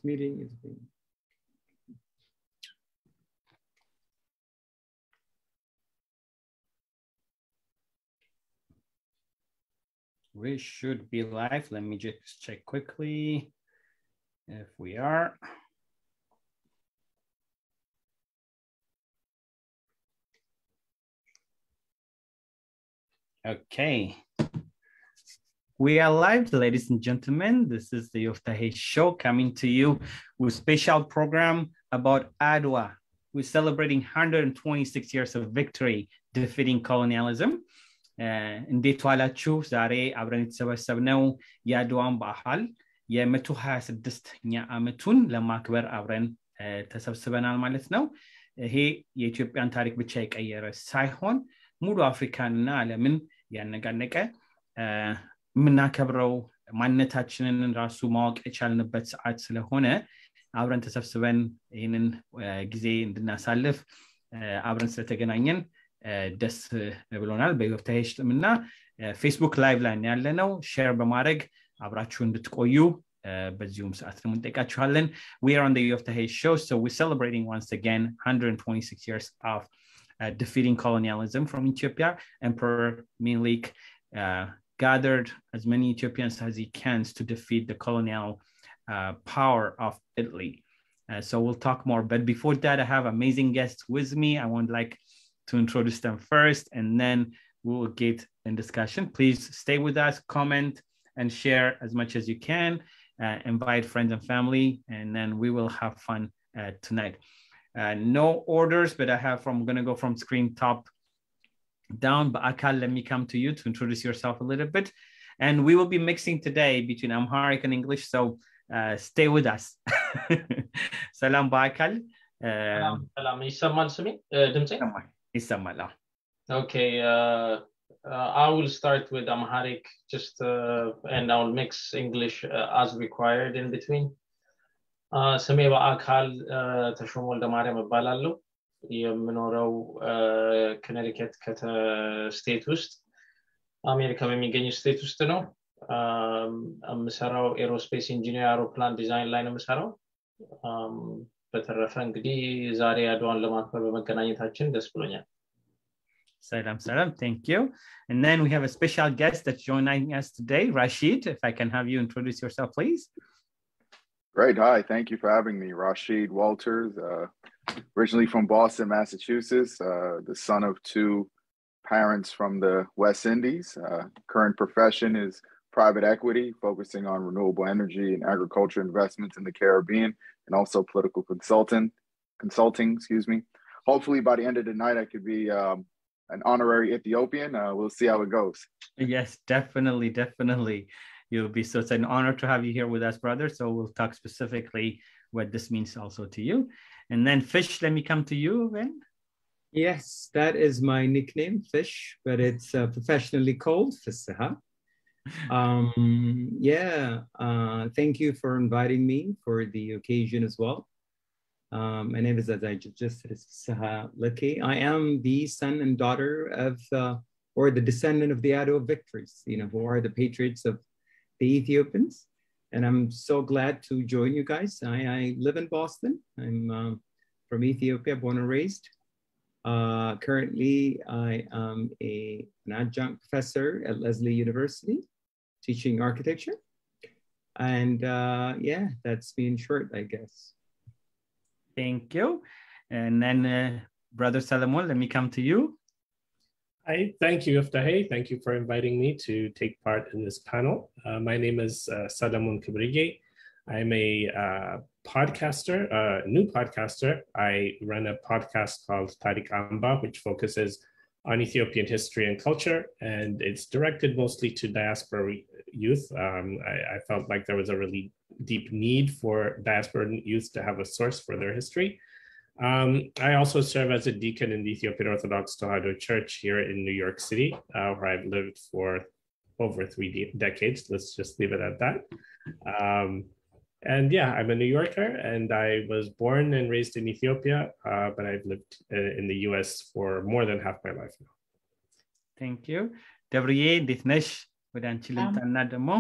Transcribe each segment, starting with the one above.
meeting is being. We should be live. Let me just check quickly if we are. Okay. We are live, ladies and gentlemen. This is the Yoftahe Show coming to you with a special program about Adwa. We're celebrating 126 years of victory defeating colonialism. እንዴት ዋላችሁ? ዛሬ አብረን የተሰበሰብነው የአድዋን በዓል የ126ኛ ዓመቱን ለማክበር አብረን ተሰብስበናል ማለት ነው። ይሄ የኢትዮጵያን ታሪክ ብቻ የቀየረ ሳይሆን ሙሉ አፍሪካንና ዓለምን ያነጋነቀ ምናከብረው ማንነታችንን ራሱ ማወቅ የቻልንበት ሰዓት ስለሆነ አብረን ተሰብስበን ይሄንን ጊዜ እንድናሳልፍ አብረን ስለተገናኘን ደስ ብሎናል። በዮፍታሄ ሽጥምና ፌስቡክ ላይቭ ላይ ያለነው ሼር በማድረግ አብራችሁ እንድትቆዩ በዚሁም ሰዓት ደግሞ እንጠይቃችኋለን። We are on the Yoftahe show, so we're celebrating once again 126 years of defeating colonialism from Ethiopia. Emperor Minilik gathered as many Ethiopians as he can to defeat the colonial power of Italy. So we'll talk more, but before that I have amazing guests with me. I would like to introduce them first and then we will get in discussion. Please stay with us, comment and share as much as you can, invite friends and family, and then we will have fun tonight. No orders, but I'm going to go from screen top down. But Akal, let me come to you to introduce yourself a little bit. And we will be mixing today between Amharic and English, so stay with us. Salam Bakal. Salam. Isamal Sumi. Isamala. Okay. I will start with Amharic and I'll mix English as required in between. ስሜ በአካል ተሾመ ወልደማርያም እባላለሁ። የምኖረው ኮኔቲከት ስቴት ውስጥ አሜሪካ በሚገኝ ስቴት ውስጥ ነው። የምሰራው ኤሮስፔስ ኢንጂነር አውሮፕላን ዲዛይን ላይ ነው የምሰራው። በተረፈ እንግዲህ ዛሬ አድዋን ለማክበር በመገናኘታችን ደስ ብሎኛል። Salam, thank you. And then we have a special guest that's joining us today, Rashid. If I can have you introduce yourself, please. Great. Hi, thank you for having me. Rashid Walters, originally from Boston, Massachusetts, the son of two parents from the West Indies. Current profession is private equity, focusing on renewable energy and agriculture investments in the Caribbean, and also political consulting. Hopefully by the end of the night, I could be an honorary Ethiopian. We'll see how it goes. Yes, definitely. You'll be so. It's an honor to have you here with us, brother. So we'll talk specifically what this means also to you. And then Fish, let me come to you then. Yes, that is my nickname, Fish, but it's professionally called Fisaha. Thank you for inviting me for the occasion as well. My name is, as I just said, Fisaha Laki. I am the son and daughter of, or the descendant of the Adwa victories, who are the patriots of the Ethiopians. And I'm so glad to join you guys. I live in Boston. I'm from Ethiopia, born and raised. Currently, I am an adjunct professor at Lesley University, teaching architecture. And that's me in short, I guess. Thank you. And then Brother Salamon, let me come to you. Hi, thank you, Yoftahe. Thank you for inviting me to take part in this panel. My name is Salamon Kibrige. I'm a podcaster, new podcaster. I run a podcast called Tariq Amba, which focuses on Ethiopian history and culture, and it's directed mostly to diaspora youth. I felt like there was a really deep need for diaspora youth to have a source for their history. I also serve as a deacon in the Ethiopian Orthodox Tewahedo Church here in New York City, where I've lived for over 3 decades. Let's just leave it at that. I'm a New Yorker, and I was born and raised in Ethiopia, but I've lived in the US for more than half my life now. Thank you. Debriye, Dithnesh, with Anchilintana Demo.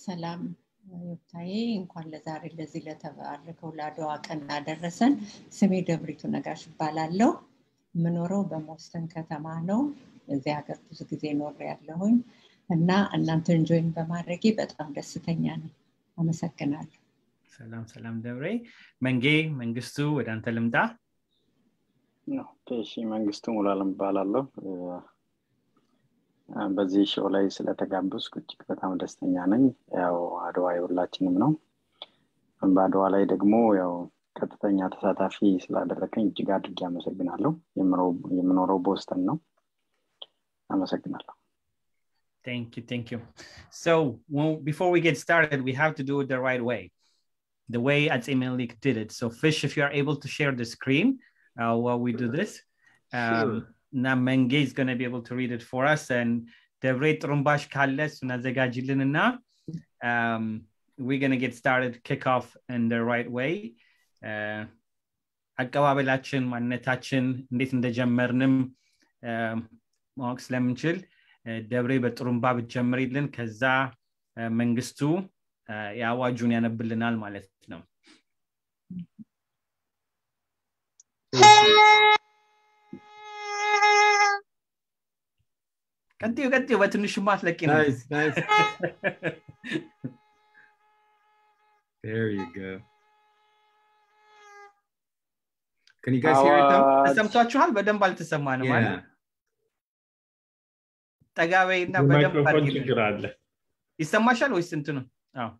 Salam. ዮብታዬ እንኳን ለዛሬ ለዚህ ለተባረከው ለአድዋ ቀን አደረሰን። ስሜ ደብሪቱ ነጋሽ እባላለሁ። ምኖረው በሞስተን ከተማ ነው። እዚህ ሀገር ብዙ ጊዜ ኖሬያለሁኝ እና እናንተን ጆይን በማድረጌ በጣም ደስተኛ ነኝ። አመሰግናለሁ። ሰላም ደብሬ። መንግስቱ ወደ አንተ ልምጣ። እሺ መንግስቱ ሙሉዓለም እባላለሁ። በዚህ ሾው ላይ ስለተጋበዝኩ እጅግ በጣም ደስተኛ ነኝ። ያው አድዋ የሁላችንም ነው። በአድዋ ላይ ደግሞ ያው ቀጥተኛ ተሳታፊ ስላደረከኝ እጅግ አድርጌ አመሰግናለሁ። የምኖረው ቦስተን ነው። አመሰግናለሁ። Thank you. So, before we get started, we have to do it the right way. The way Atse Menelik did it. So, Fish, if you are able to share the screen while we do this. Now, Menge is going to be able to read it for us. And Devre Trumbash Kalles, Nazagajilina. We're going to get started, kick off in the right way. Akawabelachin, Manetachin, Nathan de Jammernim, Mark Slemenchil. ደብሬ በጥሩምባ ብትጀምሪልን ከዛ መንግስቱ ያዋጁን ያነብልናል ማለት ነው። ቀጥዩ በትንሽ ማትለቂ ነው። Nice. There you go. Can you guys hear it though? ሰምታችኋል? በደንብ አልተሰማንም ማለት ጠጋበይና በደንብ ማይክሮፎን ችግር አለ። ይሰማሻል ወይስ እንት ነው? አዎ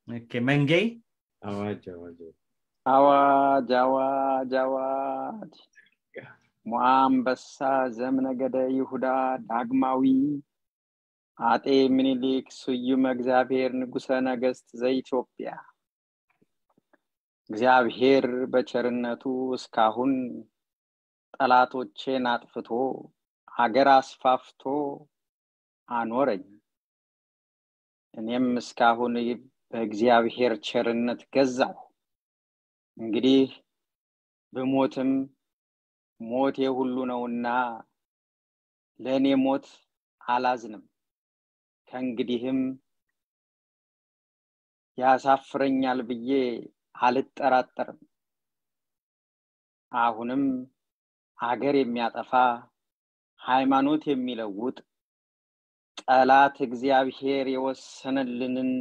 ኦኬ መንጌ አዋጅ ሟንበሳ ዘምነገደ ይሁዳ ዳግማዊ አጤ ምኒልክ ስዩም እግዚአብሔር ንጉሠ ነገሥት ዘኢትዮጵያ እግዚአብሔር በቸርነቱ እስካሁን ጠላቶቼን አጥፍቶ ሀገር አስፋፍቶ አኖረኝ። እኔም እስካሁን በእግዚአብሔር ቸርነት ገዛሁ። እንግዲህ በሞትም ሞቴ ሁሉ ነውና ለኔ ሞት አላዝንም። ከእንግዲህም ያሳፍረኛል ብዬ አልጠራጠርም። አሁንም ሀገር የሚያጠፋ ሃይማኖት የሚለውጥ ጠላት እግዚአብሔር የወሰነልንን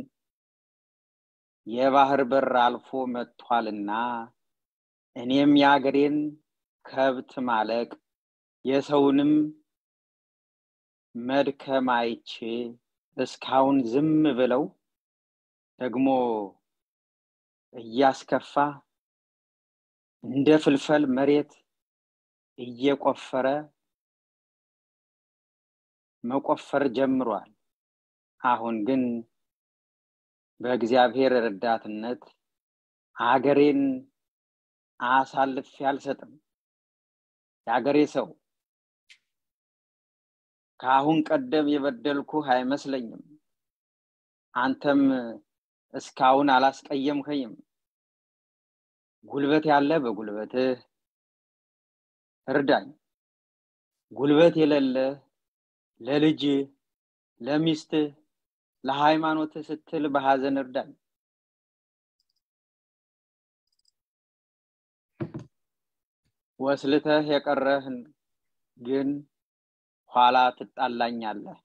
የባህር በር አልፎ መጥቷልና እኔም ያገሬን ከብት ማለቅ የሰውንም መድከም አይቼ እስካሁን ዝም ብለው ደግሞ እያስከፋ እንደ ፍልፈል መሬት እየቆፈረ መቆፈር ጀምሯል። አሁን ግን በእግዚአብሔር ረዳትነት ሀገሬን አሳልፌ አልሰጥም። ያገሬ ሰው ካሁን ቀደም የበደልኩህ አይመስለኝም። አንተም እስካሁን አላስቀየምከኝም። ጉልበት ያለ በጉልበትህ እርዳኝ። ጉልበት የሌለ ለልጅ ለሚስት ለሃይማኖት ስትል በሐዘን እርዳኝ። ወስልተህ የቀረህን ግን ኋላ ትጣላኛለህ።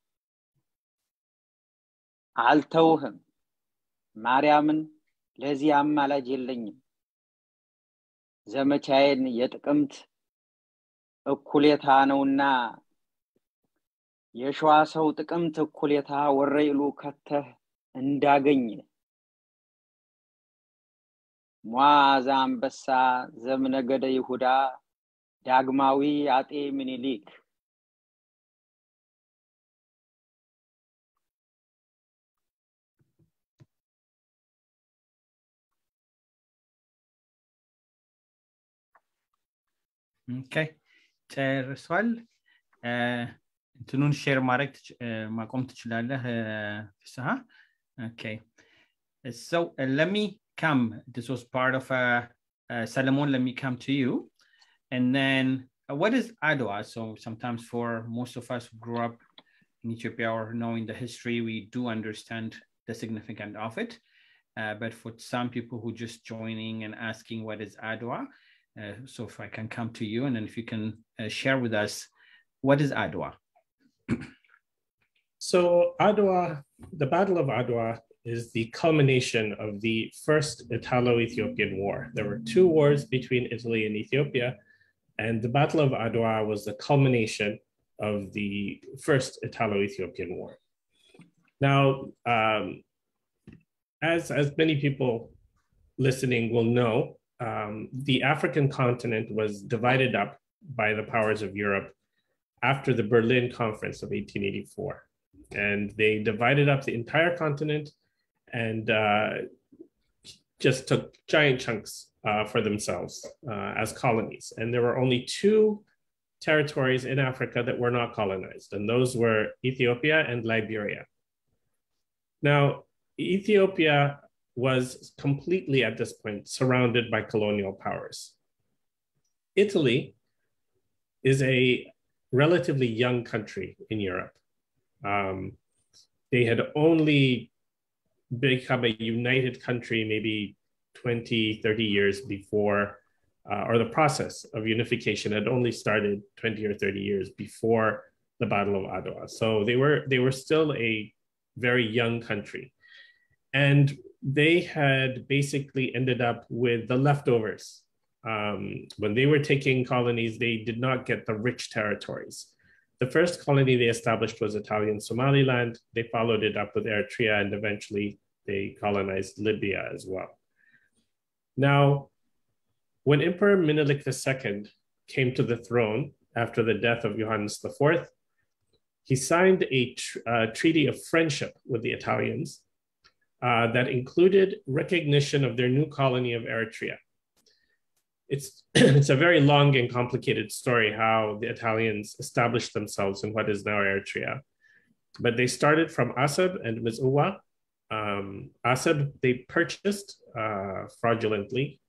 አልተውህም። ማርያምን ለዚህ አማላጅ የለኝም። ዘመቻዬን የጥቅምት እኩሌታ ነውና የሸዋ ሰው ጥቅምት እኩሌታ ወረይሉ ከተህ እንዳገኘ ሟዛ አንበሳ ዘምነገደ ይሁዳ ዳግማዊ አጤ ምኒልክ Okay. ጨርሷል። እንትኑን ሼር ማድረግ ማቆም ትችላለህ ፍስሐ? Okay. So let me come. This was part of Solomon, let me come to you. And then what is Adwa? So sometimes for most of us who grew up in Ethiopia or knowing the history, we do understand the significance of it. But for some people who just joining and asking what is Adwa, so if I can come to you, and then if you can share with us, what is Adwa? So Adwa, the Battle of Adwa is the culmination of the First Italo-Ethiopian War. There were two wars between Italy and Ethiopia, and the Battle of Adwa was the culmination of the First Italo-Ethiopian War. Now, as many people listening will know, the African continent was divided up by the powers of Europe after the Berlin Conference of 1884. And they divided up the entire continent and just took giant chunks for themselves as colonies. And there were only two territories in Africa that were not colonized, and those were Ethiopia and Liberia. Now, Ethiopia was completely at this point surrounded by colonial powers. Italy is a relatively young country in Europe. They had only become a united country maybe 20, 30 years before, or the process of unification had only started 20 or 30 years before the Battle of Adwa. So they were still a very young country. And they had basically ended up with the leftovers. When they were taking colonies, they did not get the rich territories. The first colony they established was Italian Somaliland. They followed it up with Eritrea, and eventually they colonized Libya as well. Now, when Emperor Menelik II came to the throne after the death of Johannes IV, he signed a treaty of friendship with the Italians that included recognition of their new colony of Eritrea. It's a very long and complicated story how the Italians established themselves in what is now Eritrea. But they started from Asab and Miz'uwa. Asab, they purchased fraudulently.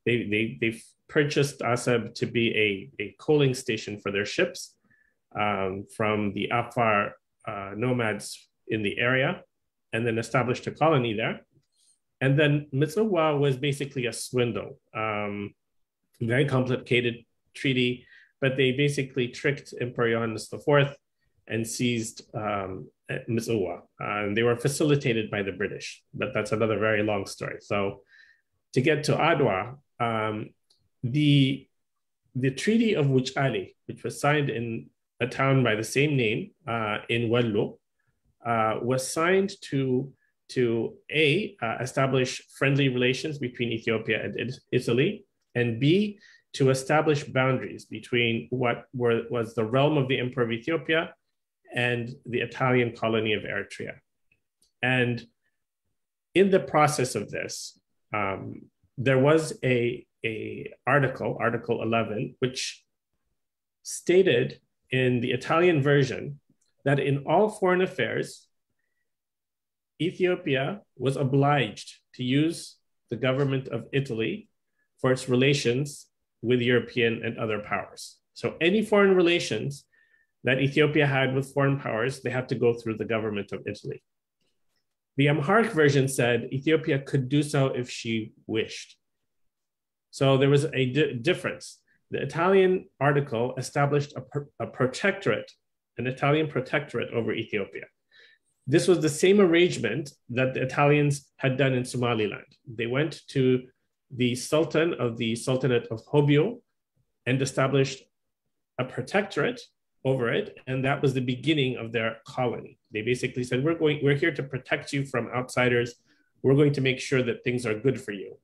They purchased Asab to be a coaling station for their ships from the Afar nomads in the area, and then established a colony there. And then Miz'uwa was basically a swindle, very complicated treaty, but they basically tricked Emperor Johannes IV and seized Miz'uwa. They were facilitated by the British, but that's another very long story. So to get to Adwa, the Treaty of Wuchali, which was signed in a town by the same name in Wallo, was signed to establish friendly relations between Ethiopia and Italy, and B, to establish boundaries between what was the realm of the Emperor of Ethiopia and the Italian colony of Eritrea. And in the process of this, there was a Article 11, which stated in the Italian version that in all foreign affairs, Ethiopia was obliged to use the government of Italy for its relations with European and other powers. So any foreign relations that Ethiopia had with foreign powers, they had to go through the government of Italy. The Amharic version said Ethiopia could do so if she wished. So there was a difference. The Italian article established a protectorate, an Italian protectorate over Ethiopia. This was the same arrangement that the Italians had done in Somaliland. They went to the Sultan of the Sultanate of Hobyo and established a protectorate over it, and that was the beginning of their colony. They basically said, we're here to protect you from outsiders. We're going to make sure that things are good for you.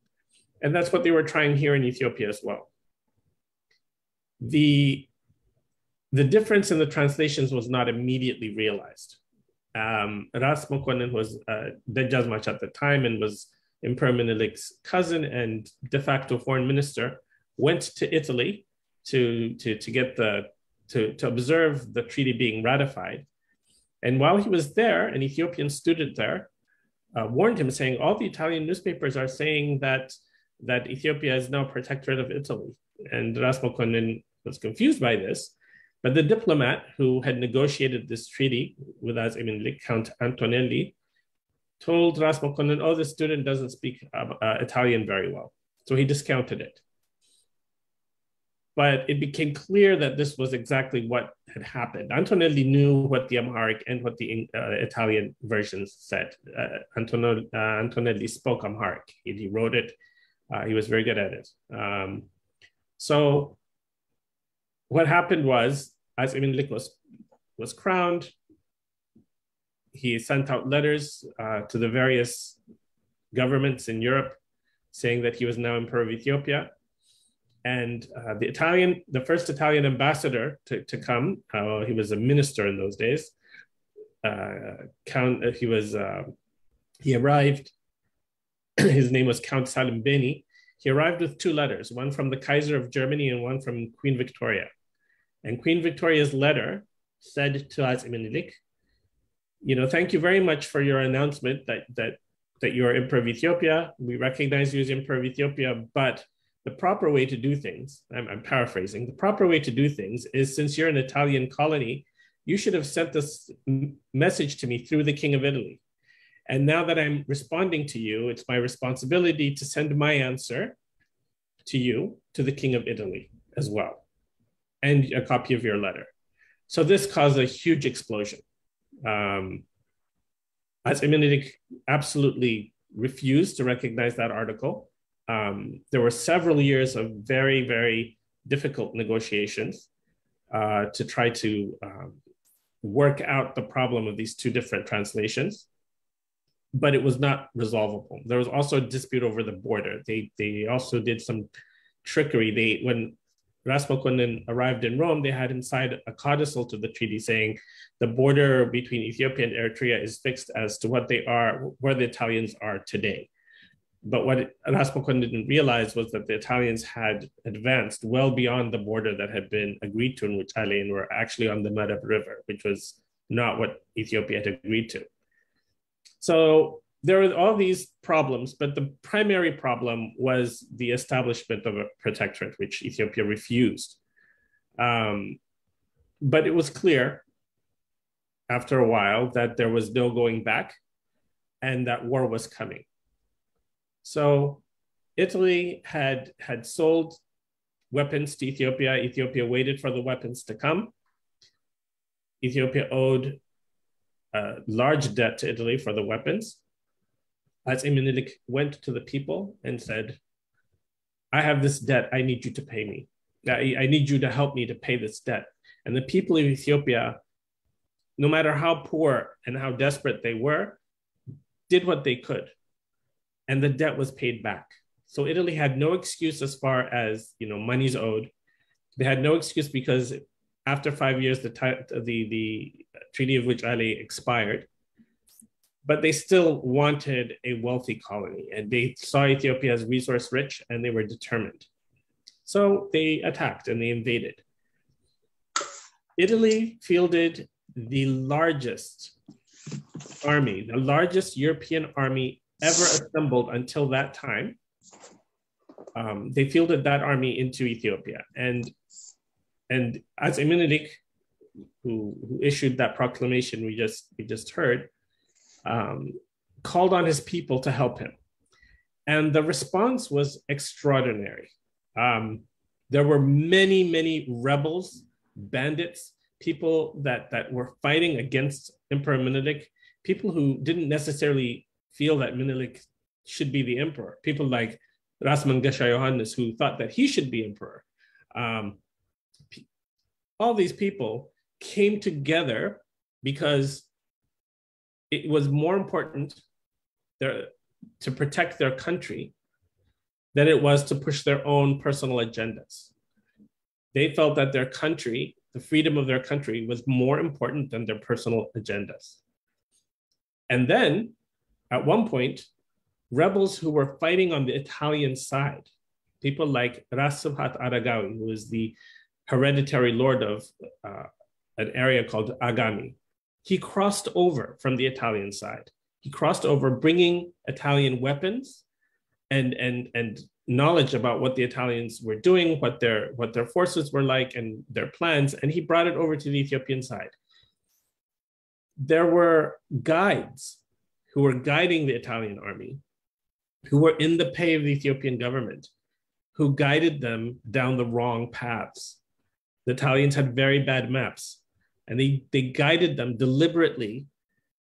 And that's what they were trying here in Ethiopia as well. The difference in the translations was not immediately realized. Ras Mokonnen was Dejazmach at the time and was Emperor Menelik's cousin and de facto foreign minister, went to Italy to observe the treaty being ratified. And while he was there, an Ethiopian student there warned him, saying, all the Italian newspapers are saying that that Ethiopia is now protectorate of Italy. And Ras Mokonnin was confused by this, but the diplomat who had negotiated this treaty with Aziz Minilik, Count Antonelli, told Ras Mokonnin, oh, this student doesn't speak Italian very well. So he discounted it. But it became clear that this was exactly what had happened. Antonelli knew what the Amharic and what the Italian versions said. Antonelli spoke Amharic. He wrote it. He was very good at it. So what happened was, as Aziz Minilik was crowned, he sent out letters to the various governments in Europe saying that he was now Emperor of Ethiopia. And the first Italian ambassador to come, he was a minister in those days. He arrived. His name was Count Salim Beni. He arrived with 2 letters, one from the Kaiser of Germany and one from Queen Victoria. And Queen Victoria's letter said to Aziz Minilik, thank you very much for your announcement that you are Emperor of Ethiopia. We recognize you as Emperor of Ethiopia, but the proper way to do things, I'm paraphrasing, the proper way to do things is, since you're an Italian colony, you should have sent this message to me through the King of Italy. And now that I'm responding to you, it's my responsibility to send my answer to you, to the King of Italy as well, and a copy of your letter. So this caused a huge explosion. Aziz Minilik absolutely refused to recognize that article. There were several years of very, very difficult negotiations to try to work out the problem of these 2 different translations, but it was not resolvable. There was also a dispute over the border. They also did some trickery. When Ras Mokonnin arrived in Rome, they had inside a codicil to the treaty saying the border between Ethiopia and Eritrea is fixed as to what they are, where the Italians are today. But what Ras Mokonnin didn't realize was that the Italians had advanced well beyond the border that had been agreed to in Wuchale and were actually on the Madab River, which was not what Ethiopia had agreed to. So there were all these problems, but the primary problem was the establishment of a protectorate, which Ethiopia refused. But it was clear after a while that there was no going back and that war was coming. So Italy had sold weapons to Ethiopia. Ethiopia waited for the weapons to come. Ethiopia owed a large debt to Italy for the weapons. Aziz Minilik went to the people and said, I have this debt, I need you to pay me. I need you to help me to pay this debt. And the people of Ethiopia, no matter how poor and how desperate they were, did what they could. And the debt was paid back. So Italy had no excuse as far as money's owed. They had no excuse because after 5 years, the Treaty of Wuchale expired, but they still wanted a wealthy colony, and they saw Ethiopia as resource rich, and they were determined. So they attacked and they invaded. Italy fielded the largest army, the largest European army ever assembled until that time. They fielded that army into Ethiopia, and Aziz Minilik, who issued that proclamation we just heard, called on his people to help him, and the response was extraordinary. There were many rebels, bandits, people that were fighting against Emperor Minilik, people who didn't necessarily feel that Minilik should be the emperor. People like Ras Mangasha Yohannes, who thought that he should be emperor. All these people came together because it was more important to protect their country than it was to push their own personal agendas. They felt that their country, the freedom of their country, was more important than their personal agendas. And then, at one point, rebels who were fighting on the Italian side, people like Ras Subhat Aragawi, who was the hereditary lord of an area called Agami, he crossed over from the Italian side. He crossed over bringing Italian weapons and knowledge about what the Italians were doing, what their forces were like, and their plans, and he brought it over to the Ethiopian side. There were guides who were guiding the Italian army, who were in the pay of the Ethiopian government, who guided them down the wrong paths. The Italians had very bad maps, and they guided them deliberately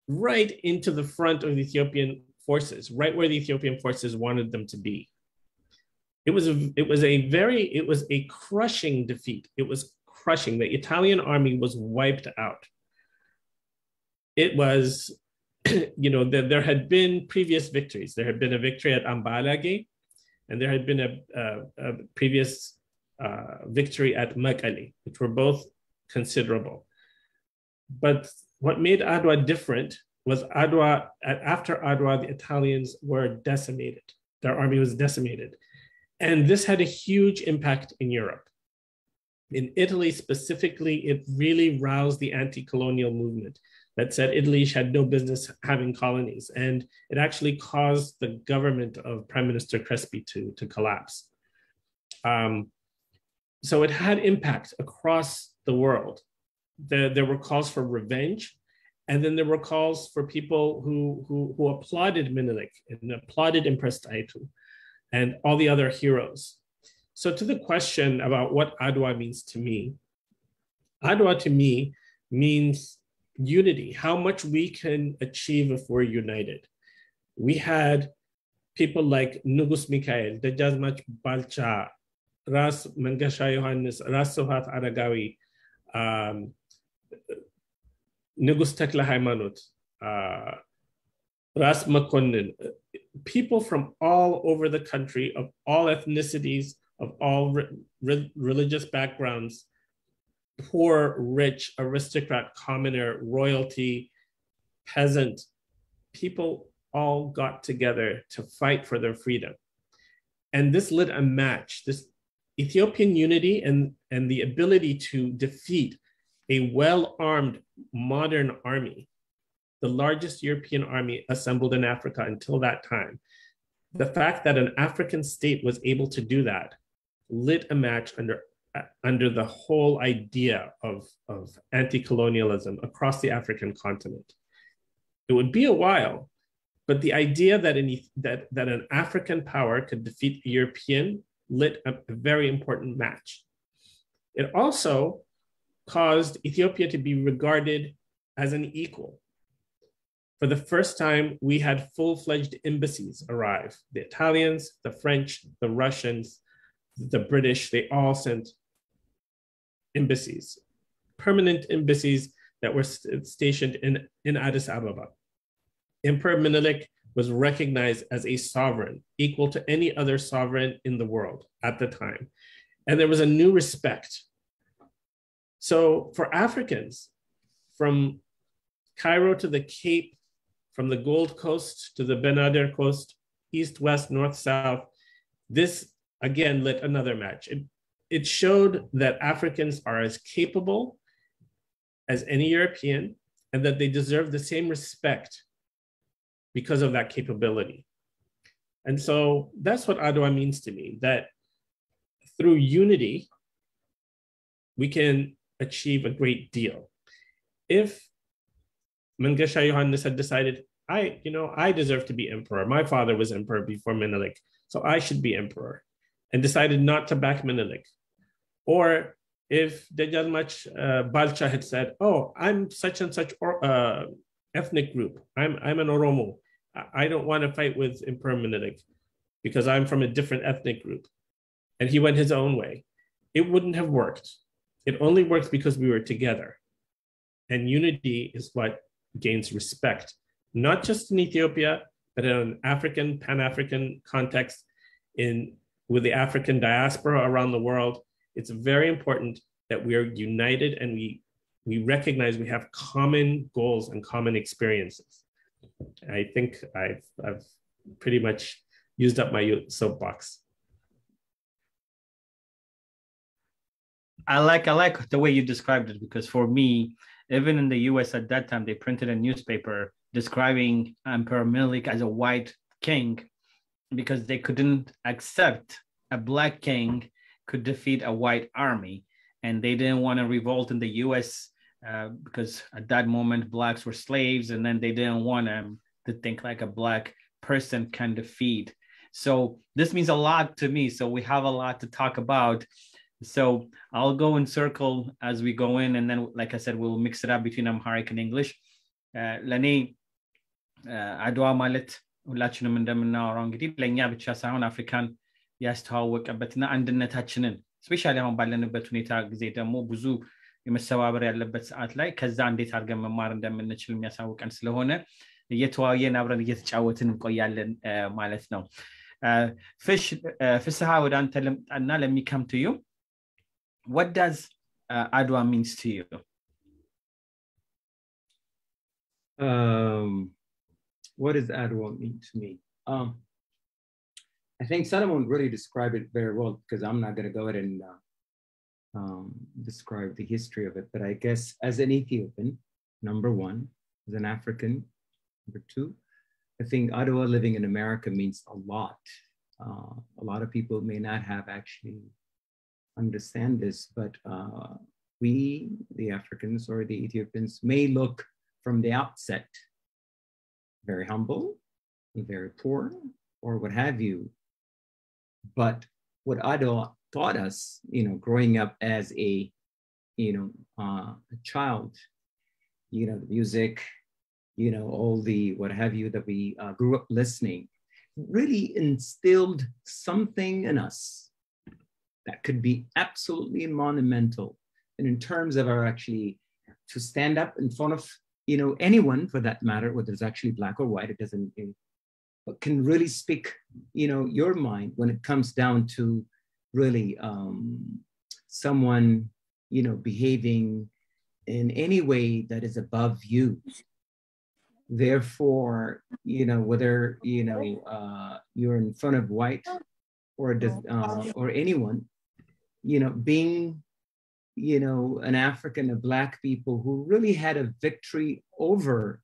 right into the front of the Ethiopian forces, right where the Ethiopian forces wanted them to be. It was a crushing defeat. It was crushing. The Italian army was wiped out. It was, there had been previous victories. There had been a victory at Ambalage, and there had been a previous victory at Mekelle, which were both considerable. But what made Adwa different was after Adwa, the Italians were decimated. Their army was decimated. And this had a huge impact in Europe. In Italy specifically, it really roused the anti-colonial movement that said Italy had no business having colonies. And it actually caused the government of Prime Minister Crespi to collapse. So it had impact across the world. There were calls for revenge. And then there were calls for people who applauded Menelik and applauded Empress Taitu and all the other heroes. So to the question about what Adwa means to me means unity, how much we can achieve if we're united. We had people like Nugus Mikhail, Dejazmach Balcha, Ras Mangasha Yohannes, Ras Sohat Aragawi, Nugus Tekla Haimanut, Ras Makonnen, people from all over the country, of all ethnicities, of all religious backgrounds, poor, rich, aristocrat, commoner, royalty, peasant, people all got together to fight for their freedom. And this lit a match, this Ethiopian unity and the ability to defeat a well-armed modern army, the largest European army assembled in Africa until that time. The fact that an African state was able to do that lit a match under the whole idea of anti-colonialism across the African continent. It would be a while, but the idea that an African power could defeat a European lit a very important match. It also caused Ethiopia to be regarded as an equal. For the first time, we had full-fledged embassies arrive. The Italians, the French, the Russians, the British, they all sent embassies, permanent embassies that were stationed in Addis Ababa. Emperor Menelik was recognized as a sovereign, equal to any other sovereign in the world at the time. And there was a new respect. So for Africans, from Cairo to the Cape, from the Gold Coast to the Benadir Coast, east, west, north, south, this again lit another match. It showed that Africans are as capable as any European and that they deserve the same respect because of that capability. And so that's what Adwa means to me, that through unity, we can achieve a great deal. If Mangasha Yohannes had decided, I deserve to be emperor. My father was emperor before Menelik, so I should be emperor, and decided not to back Menelik. Or if Dejazmach Balcha had said, oh, I'm such and such ethnic group. I'm an Oromo. I don't want to fight with Emperor Menelik because I'm from a different ethnic group. And he went his own way. It wouldn't have worked. It only works because we were together. And unity is what gains respect, not just in Ethiopia, but in an African, Pan-African context, with the African diaspora around the world. It's very important that we are united and we recognize we have common goals and common experiences. I think I've pretty much used up my soapbox. I like the way you described it, because for me, even in the US at that time, they printed a newspaper describing Emperor Menelik as a white king. because they couldn't accept a black king could defeat a white army. And they didn't want to revolt in the US because at that moment, blacks were slaves. And then they didn't want to think like a black person can defeat. So this means a lot to me. So we have a lot to talk about. So I'll go in circle as we go in. And then, like I said, we'll mix it up between Amharic and English. ለእኔ አድዋ ማለት ሁላችንም እንደምናወራው እንግዲህ ለእኛ ብቻ ሳይሆን አፍሪካን ያስተዋወቀበትና አንድነታችንን ስፔሻሊ አሁን ባለንበት ሁኔታ ጊዜ ደግሞ ብዙ የመሰባበር ያለበት ሰዓት ላይ ከዛ እንዴት አድርገን መማር እንደምንችል የሚያሳውቀን ስለሆነ እየተዋየን አብረን እየተጫወትን እንቆያለን ማለት ነው። ፍስሐ ወደ አንተ ልምጣና let me come to you. What does Adwa means to you? What does Adwa mean to me? I think Solomon really described it very well, because I'm not going to go ahead and describe the history of it. But I guess as an Ethiopian, number one, as an African, number two, I think Adwa living in America means a lot. A lot of people may not have actually understand this, but we, the Africans or the Ethiopians, may look from the outset very humble, very poor, or what have you. But what Adwa taught us, growing up as a child, the music, all the what have you that we grew up listening, really instilled something in us that could be absolutely monumental. And in terms of our actually to stand up in front of, anyone for that matter, whether it's actually black or white, it doesn't, but can really speak, your mind when it comes down to really someone, behaving in any way that is above you. Therefore, whether, you're in front of white or anyone, being, an African, a black people who really had a victory over,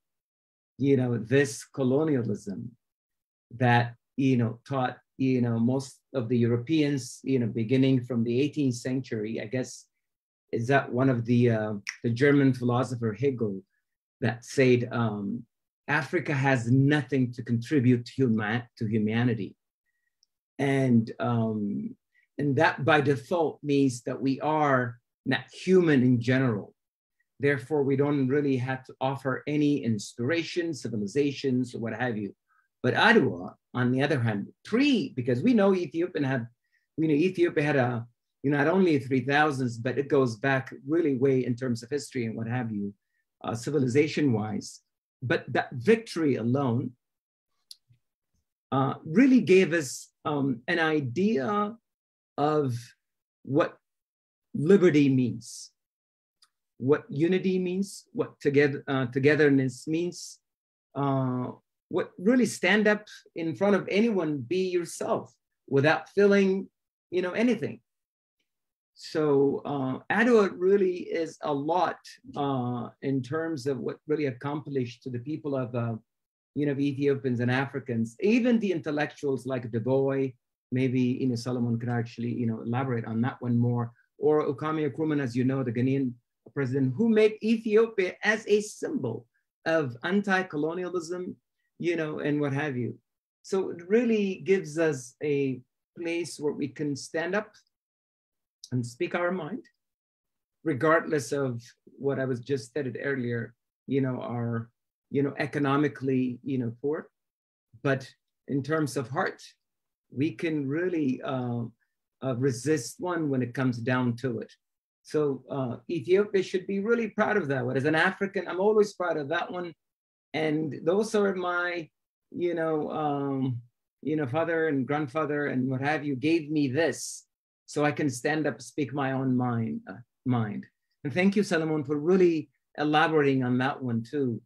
this colonialism that, taught, most of the Europeans, beginning from the 18th century, I guess, is that one of the German philosopher Hegel that said, Africa has nothing to contribute to humanity. And that by default means that we are not human in general. Therefore, we don't really have to offer any inspiration, civilizations, or what have you. But Adwa, on the other hand, because we know Ethiopia had not only 3,000s, but it goes back really way in terms of history and what have you, civilization-wise. But that victory alone really gave us an idea of what liberty means, what unity means, what togetherness means, what really stand up in front of anyone, be yourself without feeling, anything. So Adwa really is a lot in terms of what really accomplished to the people of, Ethiopians and Africans, even the intellectuals like Du Bois, maybe, Solomon could actually, elaborate on that one more, or Ukami Nkrumah, as you know, the Ghanaian president, who made Ethiopia as a symbol of anti-colonialism, and what have you. So it really gives us a place where we can stand up and speak our mind, regardless of what I was just stated earlier, are, economically, poor. But in terms of heart, we can really resist one when it comes down to it. So Ethiopia should be really proud of that. But as an African, I'm always proud of that one. And those are my, father and grandfather and what have you gave me this, so I can stand up, speak my own mind. And thank you, Solomon, for really elaborating on that one too.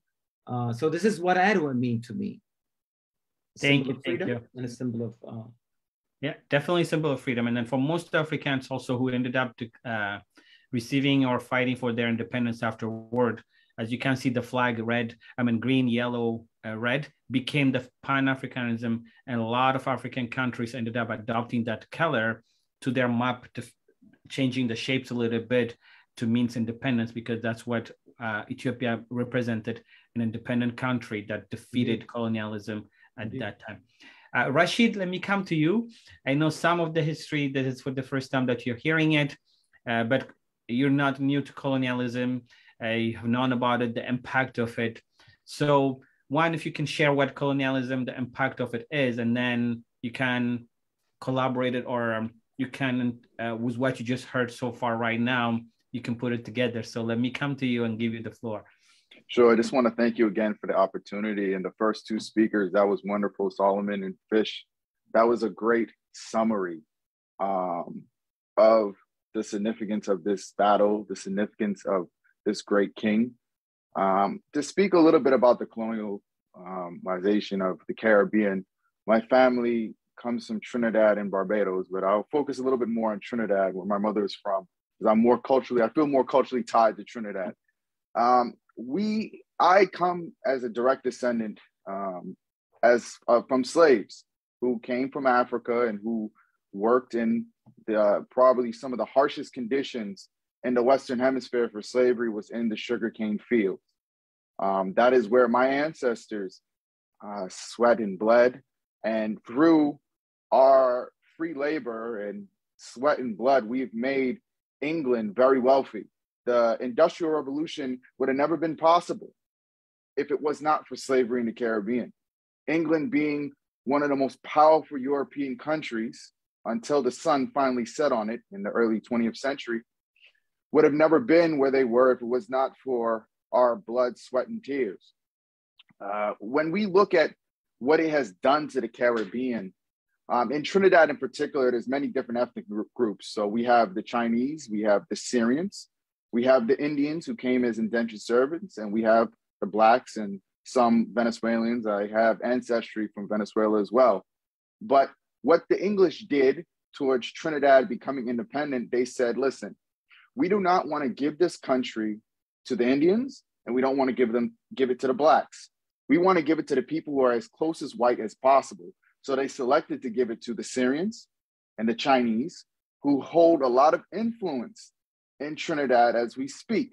So this is what Adwa mean to me. Thank you. And a symbol of yeah, definitely a symbol of freedom. And then for most Africans also who ended up receiving or fighting for their independence afterward, as you can see, the flag green, yellow, red became the Pan-Africanism, and a lot of African countries ended up adopting that color to their map, changing the shapes a little bit to mean independence, because that's what Ethiopia represented, an independent country that defeated colonialism at that time. Rashid, let me come to you. I know some of the history, that is for the first time that you're hearing it, but you're not new to colonialism. You have known about it, the impact of it. So one, if you can share what colonialism, the impact of it is, and then you can collaborate it, or you can, with what you just heard so far right now, you can put it together. So let me come to you and give you the floor. Sure. I just want to thank you again for the opportunity. And the first two speakers, that was wonderful, Solomon and Fish. That was a great summary of the significance of this battle, the significance of this great king. To speak a little bit about the colonialization of the Caribbean, my family comes from Trinidad and Barbados, but I'll focus a little bit more on Trinidad, where my mother is from, because I feel more culturally tied to Trinidad. I come as a direct descendant from slaves who came from Africa and who worked in probably some of the harshest conditions in the Western Hemisphere for slavery was in the sugarcane fields. That is where my ancestors sweat and bled, and through our free labor and sweat and blood, we've made England very wealthy. The Industrial Revolution would have never been possible if it was not for slavery in the Caribbean. England being one of the most powerful European countries until the sun finally set on it in the early 20th century, would have never been where they were if it was not for our blood, sweat, and tears. When we look at what it has done to the Caribbean, in Trinidad in particular, there's many different ethnic groups. So we have the Chinese, we have the Syrians, we have the Indians who came as indentured servants, and we have the Blacks and some Venezuelans. I have ancestry from Venezuela as well. But what the English did towards Trinidad becoming independent, they said, listen, we do not want to give this country to the Indians, and we don't want to give it to the Blacks. We want to give it to the people who are as close as white as possible. So they selected to give it to the Syrians and the Chinese, who hold a lot of influence in Trinidad as we speak.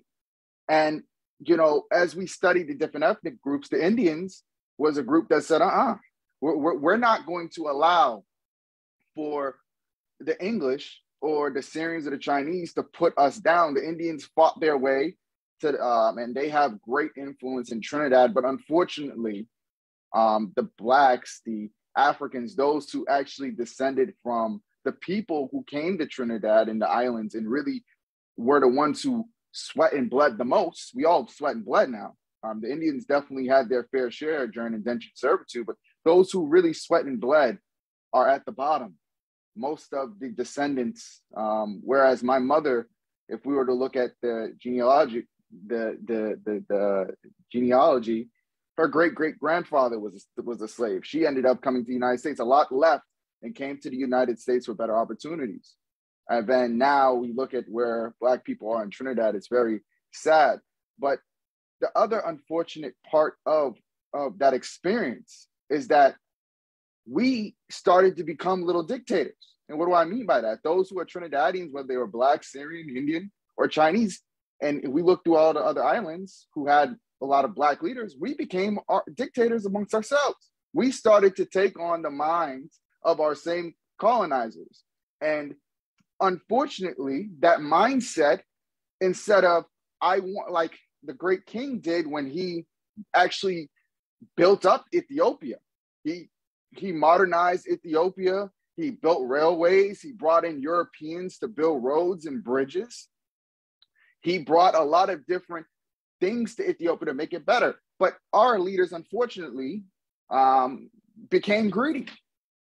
And, you know, as we study the different ethnic groups, the Indians was a group that said, we're not going to allow for the English or the Syrians or the Chinese to put us down. The Indians fought their way to, and they have great influence in Trinidad. But unfortunately, the Blacks, the Africans, those who actually descended from the people who came to Trinidad and the islands and really were the ones who sweat and bled the most. We all sweat and bled now. The Indians definitely had their fair share during indentured servitude, but those who really sweat and bled are at the bottom. Most of the descendants, whereas my mother, if we were to look at the genealogy, genealogy, her great-great-grandfather was a slave. She ended up coming to the United States. A lot left and came to the United States for better opportunities. And then now we look at where Black people are in Trinidad. It's very sad. But the other unfortunate part of that experience is that we started to become little dictators. And what do I mean by that? Those who are Trinidadians, whether they were Black, Syrian, Indian, or Chinese, and we look through all the other islands who had a lot of Black leaders, we became dictators amongst ourselves. We started to take on the minds of our same colonizers. And unfortunately, that mindset, instead of, I want, like the great king did when he actually built up Ethiopia, he modernized Ethiopia, he built railways, he brought in Europeans to build roads and bridges. He brought a lot of different things to Ethiopia to make it better. But our leaders, unfortunately, became greedy,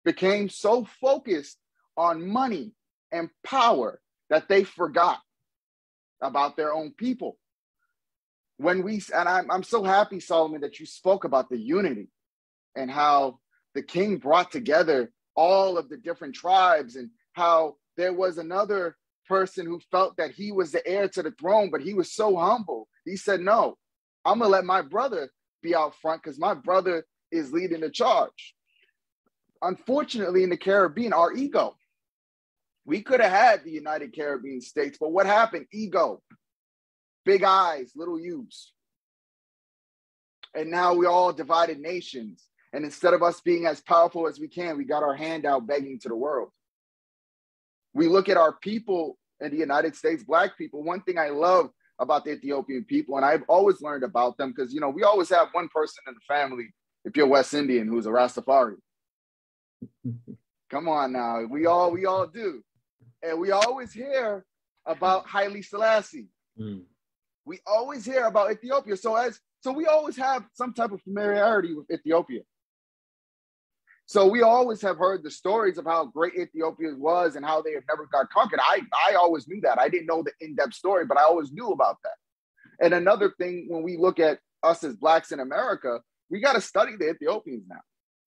became so focused on money and power that they forgot about their own people. I'm so happy, Solomon, that you spoke about the unity and how the king brought together all of the different tribes, and how there was another person who felt that he was the heir to the throne, but he was so humble. He said, no, I'm going to let my brother be out front because my brother is leading the charge. Unfortunately, in the Caribbean, our ego. We could have had the United Caribbean States, but what happened? Ego. Big eyes, little U's. And now we're all divided nations. And instead of us being as powerful as we can, we got our hand out begging to the world. We look at our people in the United States, Black people. One thing I love about the Ethiopian people, and I've always learned about them, because, we always have one person in the family, if you're West Indian, who's a Rastafari. Come on now, we all do. And we always hear about Haile Selassie. We always hear about Ethiopia. So we always have some type of familiarity with Ethiopia. So we always have heard the stories of how great Ethiopia was and how they have never got conquered. I always knew that. I didn't know the in-depth story, but I always knew about that. And another thing, when we look at us as Blacks in America, we got to study the Ethiopians now.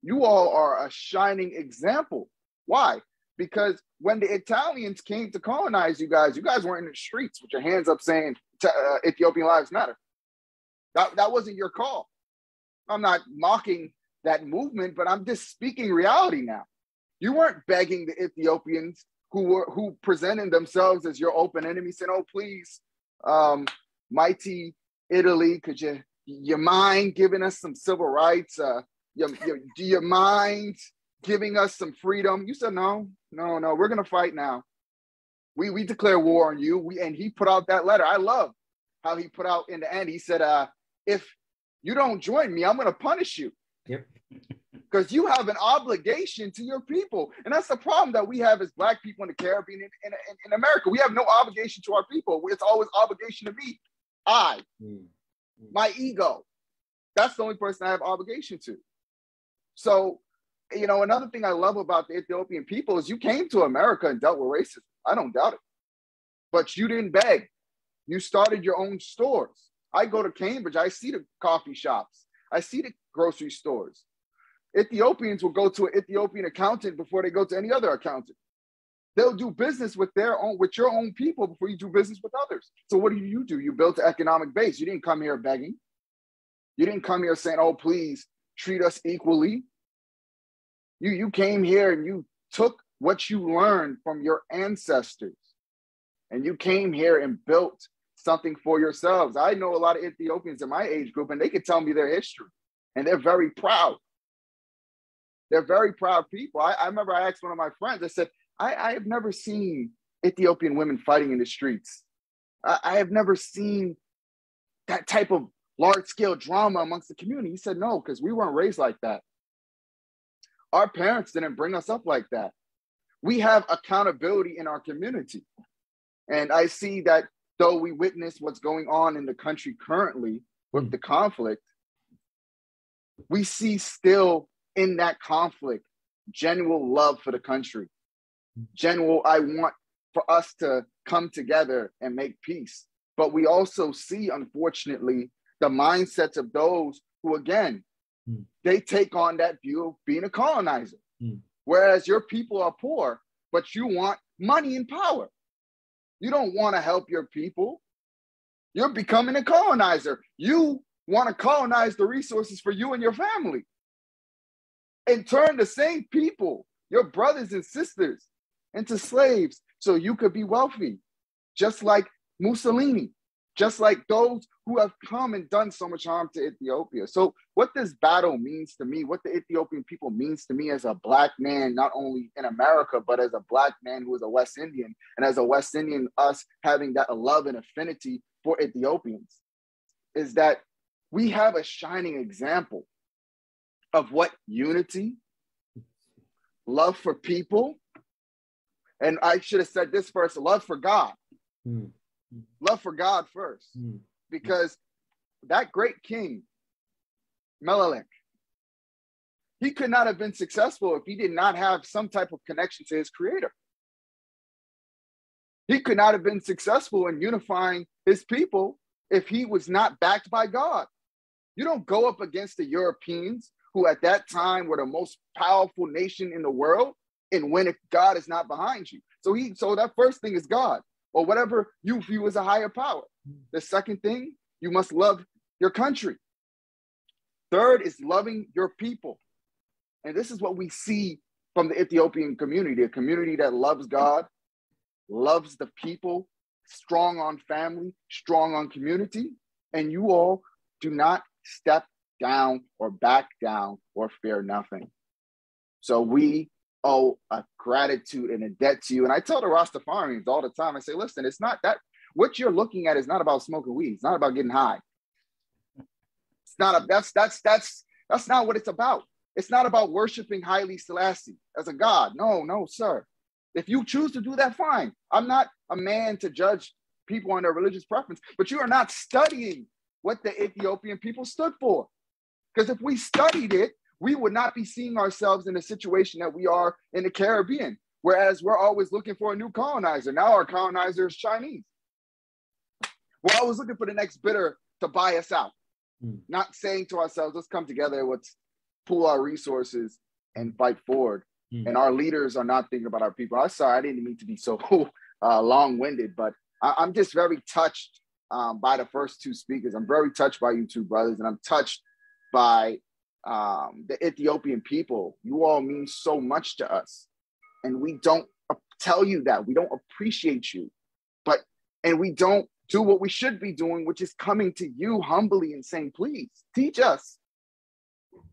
You all are a shining example. Why? Because when the Italians came to colonize you guys weren't in the streets with your hands up saying Ethiopian lives matter. That wasn't your call. I'm not mocking that movement, but I'm just speaking reality now. You weren't begging the Ethiopians who presented themselves as your open enemy, saying, "Oh, please, mighty Italy, could you mind giving us some civil rights? Do you mind giving us some freedom?" You said, no, we're going to fight now. We declare war on you. And he put out that letter. I love how he put out in the end. He said, if you don't join me, I'm going to punish you. Yep. Because you have an obligation to your people. And that's the problem that we have as Black people in the Caribbean and in America. We have no obligation to our people. It's always obligation to me. My ego. That's the only person I have obligation to. So, another thing I love about the Ethiopian people is you came to America and dealt with racism. I don't doubt it. But you didn't beg. You started your own stores. I go to Cambridge. I see the coffee shops. I see the grocery stores. Ethiopians will go to an Ethiopian accountant before they go to any other accountant. They'll do business with your own people before you do business with others. So what do? You built an economic base. You didn't come here begging. You didn't come here saying, "Oh, please treat us equally." You came here and you took what you learned from your ancestors and you came here and built something for yourselves. I know a lot of Ethiopians in my age group, and they could tell me their history, and they're very proud. They're very proud people. I remember I asked one of my friends, I said, I have never seen Ethiopian women fighting in the streets. I have never seen that type of large-scale drama amongst the community. He said, no, because we weren't raised like that. Our parents didn't bring us up like that. We have accountability in our community. And I see that though we witness what's going on in the country currently with the conflict, we see still in that conflict genuine love for the country. Genuine, I want for us to come together and make peace. But we also see, unfortunately, the mindsets of those who, again, they take on that view of being a colonizer. Whereas your people are poor, but you want money and power. You don't want to help your people. You're becoming a colonizer. You want to colonize the resources for you and your family. And turn the same people, your brothers and sisters, into slaves so you could be wealthy. Just like Mussolini, just like those who have come and done so much harm to Ethiopia. So what this battle means to me, what the Ethiopian people means to me as a Black man, not only in America, but as a Black man who is a West Indian, and as a West Indian, us having that love and affinity for Ethiopians, is that we have a shining example of what unity, love for people, and I should have said this first, love for God. Love for God first. Because that great king, Menelik, he could not have been successful if he did not have some type of connection to his creator. He could not have been successful in unifying his people if he was not backed by God. You don't go up against the Europeans, who at that time were the most powerful nation in the world, and win if God is not behind you. So that first thing is God, or whatever you view as a higher power. The second thing, you must love your country. Third is loving your people. And this is what we see from the Ethiopian community, a community that loves God, loves the people, strong on family, strong on community. And you all do not step down or back down or fear nothing. So we owe a gratitude and a debt to you. And I tell the Rastafarians all the time, I say, listen, it's not that, what you're looking at is not about smoking weed. It's not about getting high. It's not, that's not what it's about. It's not about worshiping Haile Selassie as a god. No, sir. If you choose to do that, fine. I'm not a man to judge people on their religious preference, but you are not studying what the Ethiopian people stood for. Because if we studied it, we would not be seeing ourselves in the situation that we are in the Caribbean, whereas we're always looking for a new colonizer. Now our colonizer is Chinese. We're always looking for the next bidder to buy us out, not saying to ourselves, let's come together, let's pool our resources and fight forward. And our leaders are not thinking about our people. I'm sorry, I didn't mean to be so long-winded, but I'm just very touched by the first two speakers. I'm very touched by you two brothers, and I'm touched by the Ethiopian people. You all mean so much to us, and we don't tell you that. We don't appreciate you, and we don't do what we should be doing, which is coming to you humbly and saying, please, teach us.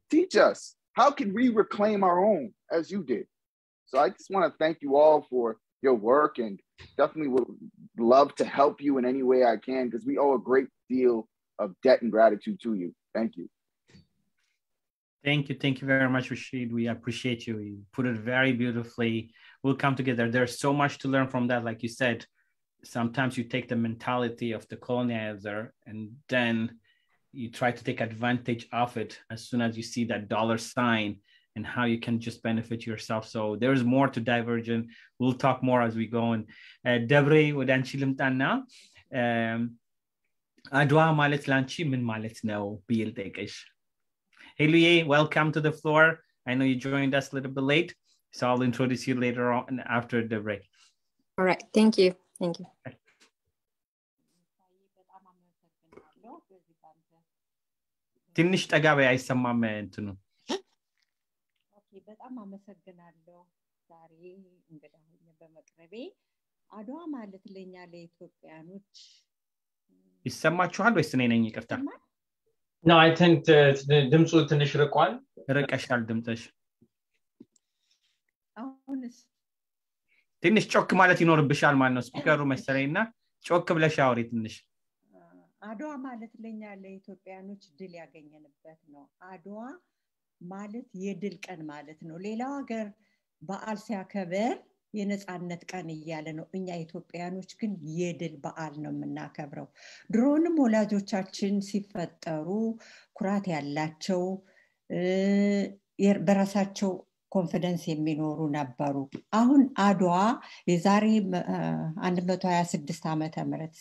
Teach us. How can we reclaim our own as you did? So I just want to thank you all for your work, and definitely would love to help you in any way I can, because we owe a great deal of debt and gratitude to you. Thank you. Thank you very much, Rashid. We appreciate you. You put it very beautifully. We'll come together. There's so much to learn from that. Like you said, sometimes you take the mentality of the colonizer and then you try to take advantage of it as soon as you see that dollar sign and how you can just benefit yourself. So there's more to Divergent. We'll talk more as we go on. Debre, ወደ አንቺ ልምጣና አድዋ ማለት ላንቺ ምን ማለት ነው ብዬ ልጠይቅሽ? Heluye, welcome to the floor. I know you joined us a little bit late, so I'll introduce you later on after the break. All right, thank you. ትንሽ ጠጋ በይ አይሰማም እንትኑ። በጣም አመሰግናለሁ ዛሬ እንግዳ ሆኜ በመቅረቤ። አድዋ ማለት ለኛ ለኢትዮጵያኖች ይሰማችኋል ወይስ እኔ ነኝ? ይቅርታ። No, I think ድምፁ ትንሽ ርቋል። ርቀሻል ድምፅሽ። አሁንስ ትንሽ ጮክ ማለት ይኖርብሻል ማለት ነው። ስፒከሩ መሰለኝና ጮክ ብለሽ አውሪ ትንሽ። አድዋ ማለት ለኛ ለኢትዮጵያኖች ድል ያገኘንበት ነው። አድዋ ማለት የድል ቀን ማለት ነው። ሌላው ሀገር በዓል ሲያከብር የነጻነት ቀን እያለ ነው። እኛ ኢትዮጵያኖች ግን የድል በዓል ነው የምናከብረው። ድሮንም ወላጆቻችን ሲፈጠሩ ኩራት ያላቸው በራሳቸው ኮንፊደንስ የሚኖሩ ነበሩ። አሁን አድዋ የዛሬ 126 ዓመተ ምህረት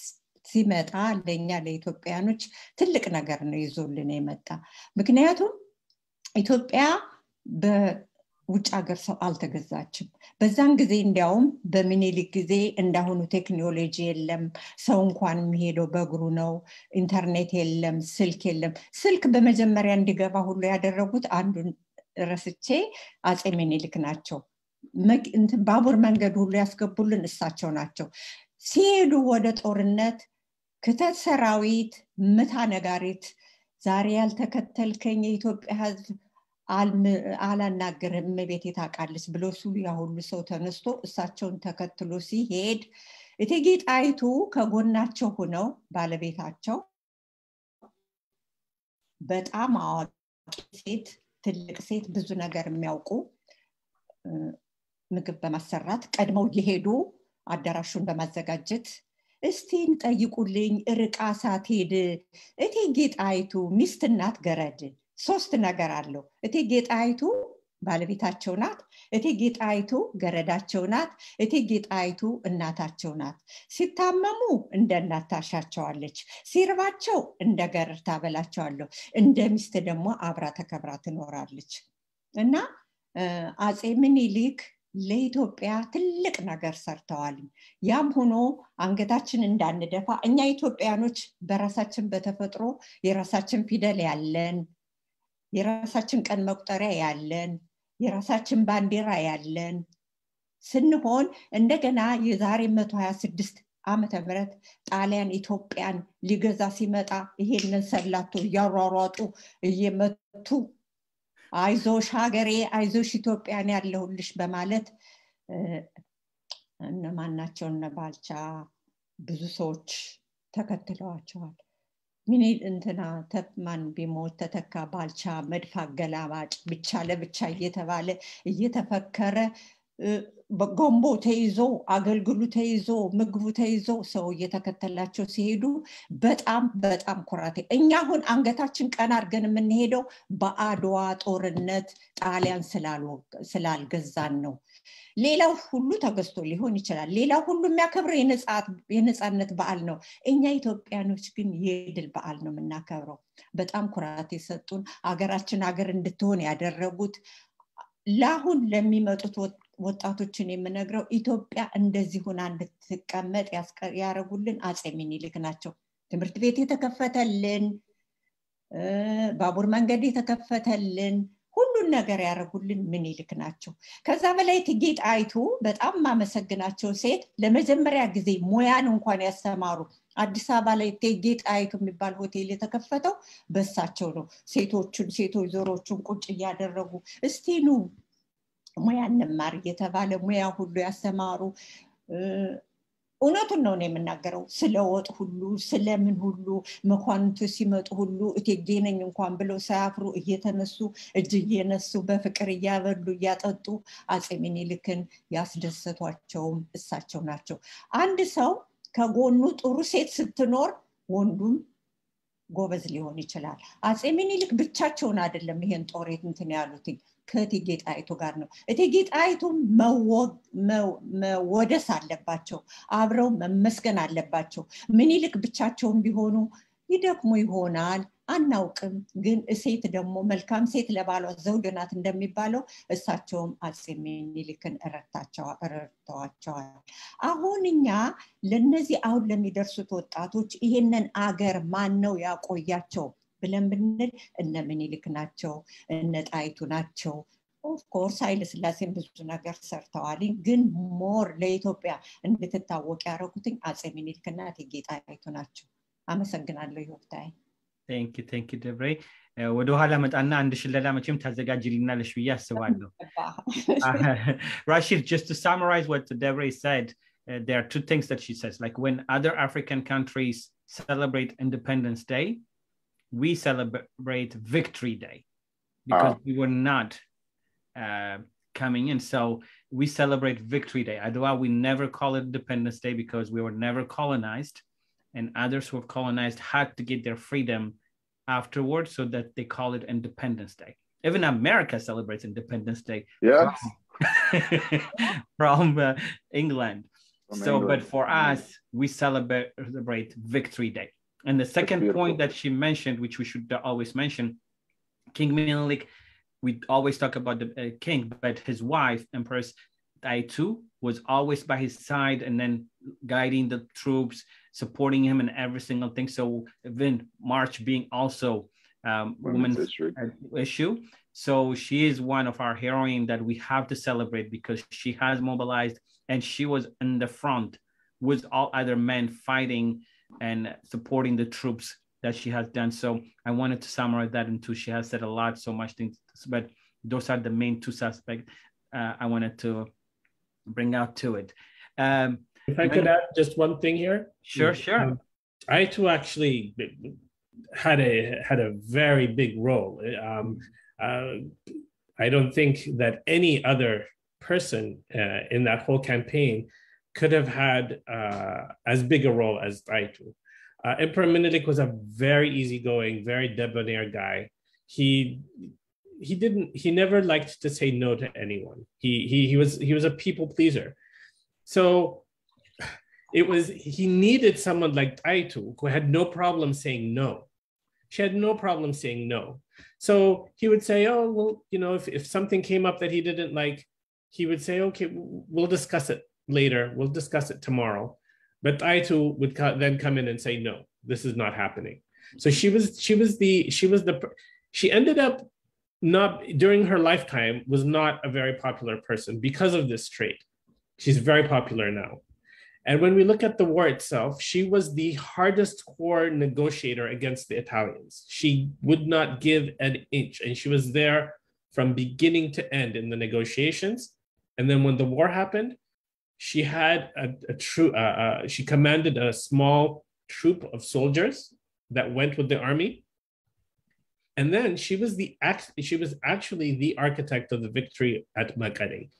ሲመጣ ለኛ ለኢትዮጵያኖች ትልቅ ነገር ነው ይዞልን የመጣ። ምክንያቱም ኢትዮጵያ በውጭ ሀገር ሰው አልተገዛችም። በዛን ጊዜ እንዲያውም በሚኒሊክ ጊዜ እንዳሁኑ ቴክኖሎጂ የለም። ሰው እንኳን የሚሄደው በእግሩ ነው። ኢንተርኔት የለም፣ ስልክ የለም። ስልክ በመጀመሪያ እንዲገባ ሁሉ ያደረጉት አንዱን ረስቼ አጼ ሚኒሊክ ናቸው። ባቡር መንገድ ሁሉ ያስገቡልን እሳቸው ናቸው። ሲሄዱ ወደ ጦርነት ክተት ሰራዊት ምታ ነጋሪት ዛሬ ያልተከተልከኝ የኢትዮጵያ ሕዝብ አላናገርም ቤት ታቃልስ ብሎ ሲሉ ያ ሁሉ ሰው ተነስቶ እሳቸውን ተከትሎ ሲሄድ እቴጌ ጣይቱ ከጎናቸው ሆነው ባለቤታቸው በጣም አዋቂ ሴት ትልቅ ሴት ብዙ ነገር የሚያውቁ ምግብ በማሰራት ቀድመው ይሄዱ አዳራሹን በማዘጋጀት እስቲ እንጠይቁልኝ ርቃ ሳትሄድ እቴጌ ጣይቱ ሚስት እናት ገረድ ሶስት ነገር አለው። እቴጌ ጣይቱ ባለቤታቸው ናት፣ እቴጌ ጣይቱ ገረዳቸው ናት፣ እቴጌ ጣይቱ እናታቸው ናት። ሲታመሙ እንደ እናት ታሻቸዋለች፣ ሲርባቸው እንደ ገረድ ታበላቸዋለሁ፣ እንደ ሚስት ደግሞ አብራ ተከብራ ትኖራለች። እና አጼ ምኒልክ ለኢትዮጵያ ትልቅ ነገር ሰርተዋል። ያም ሆኖ አንገታችን እንዳንደፋ እኛ ኢትዮጵያኖች በራሳችን በተፈጥሮ የራሳችን ፊደል ያለን፣ የራሳችን ቀን መቁጠሪያ ያለን፣ የራሳችን ባንዲራ ያለን ስንሆን እንደገና የዛሬ 126 ዓመተ ምህረት ጣሊያን ኢትዮጵያን ሊገዛ ሲመጣ ይሄንን ሰላቶ ያሯሯጡ እየመቱ አይዞሽ ሀገሬ አይዞሽ ኢትዮጵያን ያለሁልሽ በማለት እነማናቸው እነ ባልቻ ብዙ ሰዎች ተከትለዋቸዋል። ምን እንትና ተማን ቢሞት ተተካ ባልቻ መድፋ ገላባጭ ብቻ ለብቻ እየተባለ እየተፈከረ በጎምቦ ተይዞ አገልግሉ ተይዞ ምግቡ ተይዞ ሰው እየተከተላቸው ሲሄዱ በጣም ኩራቴ እኛ አሁን አንገታችን ቀና አድርገን የምንሄደው በአድዋ ጦርነት ጣሊያን ስላልገዛን ነው። ሌላው ሁሉ ተገዝቶ ሊሆን ይችላል። ሌላው ሁሉ የሚያከብረው የነጻነት በዓል ነው። እኛ ኢትዮጵያኖች ግን የድል በዓል ነው የምናከብረው። በጣም ኩራቴ ሰጡን። አገራችን ሀገር እንድትሆን ያደረጉት ለአሁን ለሚመጡት ወጣቶችን የምነግረው ኢትዮጵያ እንደዚህ ሆና እንድትቀመጥ ያረጉልን አጼ ሚኒሊክ ናቸው። ትምህርት ቤት የተከፈተልን፣ ባቡር መንገድ የተከፈተልን፣ ሁሉን ነገር ያረጉልን ሚኒሊክ ናቸው። ከዛ በላይ እቴጌ ጣይቱ በጣም ማመሰግናቸው ሴት ለመጀመሪያ ጊዜ ሙያን እንኳን ያስተማሩ አዲስ አበባ ላይ እቴጌ ጣይቱ የሚባል ሆቴል የተከፈተው በሳቸው ነው። ሴቶች ዞሮቹን ቁጭ እያደረጉ እስቲ ኑ ሙያ እንማር እየተባለ ሙያ ሁሉ ያስተማሩ። እውነቱን ነው የምናገረው። ስለወጥ ሁሉ ስለምን ሁሉ መኳንንቱ ሲመጡ ሁሉ እቴጌ ነኝ እንኳን ብለው ሳያፍሩ እየተነሱ እጅ እየነሱ በፍቅር እያበሉ እያጠጡ አጼ ሚኒሊክን ያስደሰቷቸውም እሳቸው ናቸው። አንድ ሰው ከጎኑ ጥሩ ሴት ስትኖር ወንዱም ጎበዝ ሊሆን ይችላል። አጼ ሚኒሊክ ብቻቸውን አይደለም ይሄን ጦር እንትን ያሉት ከእቴጌ ጣይቱ ጋር ነው። እቴጌ ጣይቱ መወደስ አለባቸው፣ አብረው መመስገን አለባቸው። ሚኒሊክ ብቻቸውን ቢሆኑ ይደክሙ ይሆናል አናውቅም። ግን ሴት ደግሞ መልካም ሴት ለባሏ ዘውድ ናት እንደሚባለው እሳቸውም አጼ ሚኒሊክን ረድተዋቸዋል። አሁን እኛ ለነዚህ አሁን ለሚደርሱት ወጣቶች ይሄንን አገር ማን ነው ያቆያቸው ብለን ብንል እነ ሚኒሊክ ናቸው፣ እነ ጣይቱ ናቸው። ኦፍ ኮርስ ኃይለ ሥላሴን ብዙ ነገር ሰርተዋል። ግን ሞር ለኢትዮጵያ እንድትታወቅ ያደረጉትኝ አጼ ሚኒሊክና እቴጌ ጣይቱ ናቸው። አመሰግናለሁ ይወፍታይ። Thank you Debre. ወደ ኋላ መጣና አንድ ሽለላ መቼም ታዘጋጅልናለሽ ብዬ አስባለሁ። Rashid, just to summarize what Debre said, there are two things that she says. Like when other African countries celebrate Independence Day, we celebrate Victory Day because we were not coming in. So we celebrate Victory Day. Adwa, we never call it Independence Day because we were never colonized, and others who were colonized had to get their freedom afterwards, so that they call it Independence Day. Even America celebrates Independence Day. Yes. From England. But for us, we celebrate Victory Day. And the second point that she mentioned, which we should always mention, King Menelik, we always talk about the king, but his wife, Empress Taitu, was always by his side and then guiding the troops, supporting him in every single thing. So even March being also women's issue. So she is one of our heroines that we have to celebrate because she has mobilized and she was in the front with all other men fighting and supporting the troops that she has done. So I wanted to summarize that into, she has said a lot, so much things, but those are the main two suspects I wanted to bring out to it. If I could add just one thing here. Sure. I too actually had a very big role. I don't think that any other person in that whole campaign could have had as big a role as Taitu. Emperor Menelik was a very easygoing, very debonair guy. He never liked to say no to anyone. He was a people pleaser. So he needed someone like Taitu who had no problem saying no. She had no problem saying no. So he would say, oh, well, if something came up that he didn't like, he would say, okay, we'll discuss it later. We'll discuss it tomorrow. But Aitu would then come in and say, no, this is not happening. So she ended up not, during her lifetime, was not a very popular person because of this trait. She's very popular now. And when we look at the war itself, she was the hardest core negotiator against the Italians. She would not give an inch, and she was there from beginning to end in the negotiations. And then when the war happened, she had she commanded a small troop of soldiers that went with the army. And then she was actually the architect of the victory at Makare,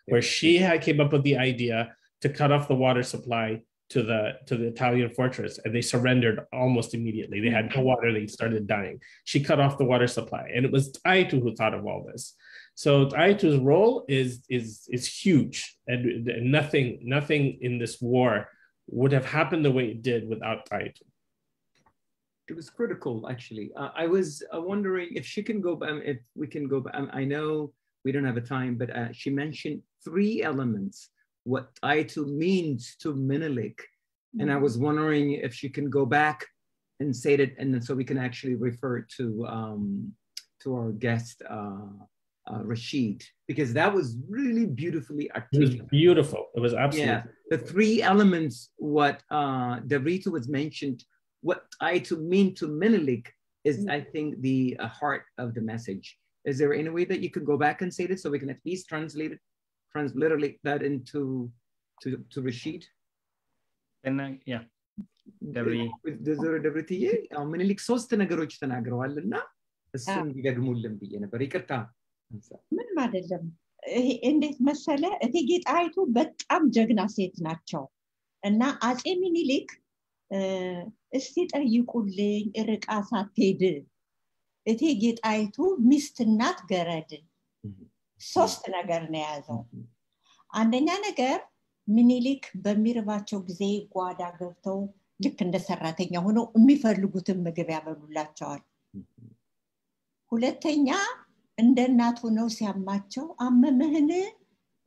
where she came up with the idea to cut off the water supply to the Italian fortress, and they surrendered almost immediately. They had no water, they started dying. She cut off the water supply, and it was Aitu who thought of all this. So Aitu's role is huge, and nothing in this war would have happened the way it did without Aitu. It was critical, actually. I was wondering if she can go, if we can go. I know we don't have a time, but she mentioned 3 elements. What Aitu means to Menelik, and I was wondering if she can go back and say that, and then so we can actually refer to our guest Rashid, because that was really beautifully articulated. It was beautiful. It was absolutely the 3 elements. What Davritu was mentioned. What Aitu mean to Menelik is, I think, the heart of the message. Is there any way that you could go back and say this so we can at least transliterate that into to Rashid? And yeah, Davritዬ ምኒልክ 3 ነገሮች ተናግረዋልና እሱን ይደግሙልን ብዬ ነበር። ይቅርታ። ምንም አይደለም። እንዴት መሰለ እቴጌ ጣይቱ በጣም ጀግና ሴት ናቸው እና አጼ ምኒልክ እስቲ ጠይቁልኝ ርቃ ሳትሄድ እቴጌ ጣይቱ ሚስት ናት ገረድ 3 ነገር ነው ያዘው። አንደኛ ነገር ምኒልክ በሚርባቸው ጊዜ ጓዳ ገብተው ልክ እንደ ሰራተኛ ሆነው የሚፈልጉትን ምግብ ያበሉላቸዋል። ሁለተኛ እንደ እናት ሆነው ሲያማቸው አመመህን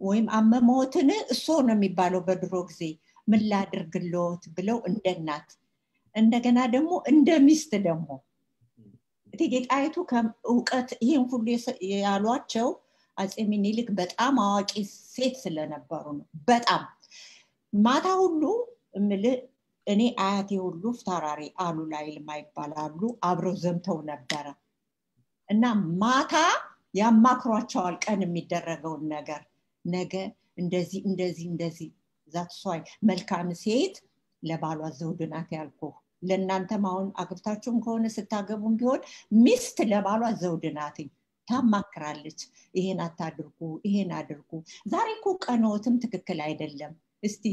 ወይም አመሞትን እሱ ነው የሚባለው በድሮ ጊዜ ምን ላድርግሎት ብለው እንደ እናት እንደገና ደግሞ እንደ ሚስት ደግሞ እቴጌ ጣይቱ ከእውቀት ይሄን ሁሉ ያሏቸው አጼ ምኒልክ በጣም አዋቂ ሴት ስለነበሩ ነው። በጣም ማታ ሁሉ እኔ አያቴ ሁሉ ፍታራሪ አሉ ላይ ለማይባላሉ አብረው ዘምተው ነበር እና ማታ ያማክሯቸዋል ቀን የሚደረገውን ነገር ነገ እንደዚህ that's why መልካም ሴት ለባሏ ዘውድ ናት ያልኩ። ለእናንተም አሁን አግብታችሁም ከሆነ ስታገቡም ቢሆን ሚስት ለባሏ ዘውድ ናት፣ ታማክራለች። ይሄን አታድርጉ ይሄን አድርጉ። ዛሬ እኮ ቀኖትም ትክክል አይደለም። እስቲ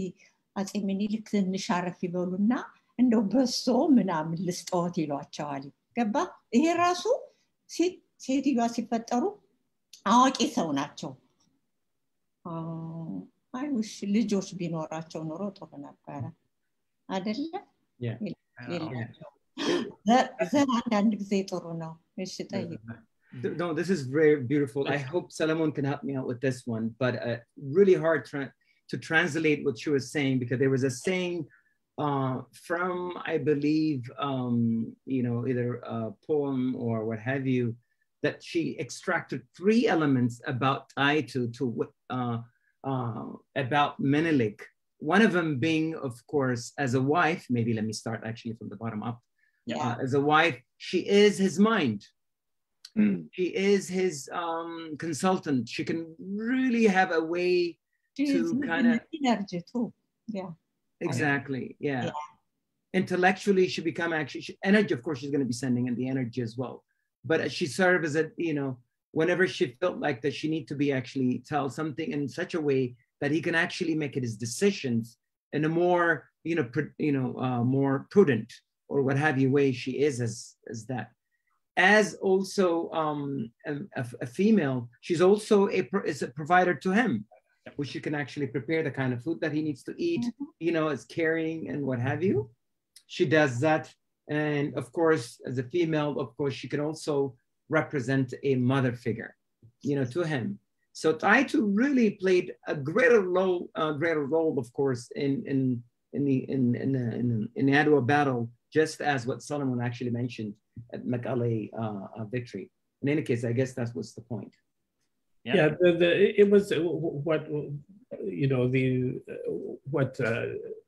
አጼ ምኒልክ ትንሽ አረፍ ይበሉና እንደው በሶ ምናምን ልስጠዎት ይሏቸዋል። ገባ? ይሄ ራሱ ሴትዮዋ ሲፈጠሩ አዋቂ ሰው ናቸው። አይውሽ ልጆች ቢኖራቸው ኖሮ ጥሩ ነበር አይደለ? ዘር አንዳንድ ጊዜ ጥሩ ነው። እሺ ጠይቅ። No, this is very beautiful. I hope Solomon can help me out with this one, but really hard to translate what she was saying, because there was a saying from, I believe, either a poem or what have you, that she extracted 3 elements about Aitu about Menelik. One of them being, of course, as a wife, maybe let me start actually from the bottom up. As a wife, she is his mind. She is his consultant. She can really have a way to kind of energy too. Exactly. Intellectually, she become actually energy. Of course, she's going to be sending in the energy as well. But she serves as a, whenever she felt like that she need to be actually tell something in such a way that he can actually make it his decisions in a more, more prudent or what have you way she is as that. As also a female, she's also is a provider to him, which she can actually prepare the kind of food that he needs to eat, as caring and what have you. She does that. And of course, as a female, of course, she can also represent a mother figure, to him. So Taitu really played a greater role, of course, in the Adwa battle, just as what Solomon actually mentioned at Mekelle victory. In any case, I guess that was the point. Yeah, it was what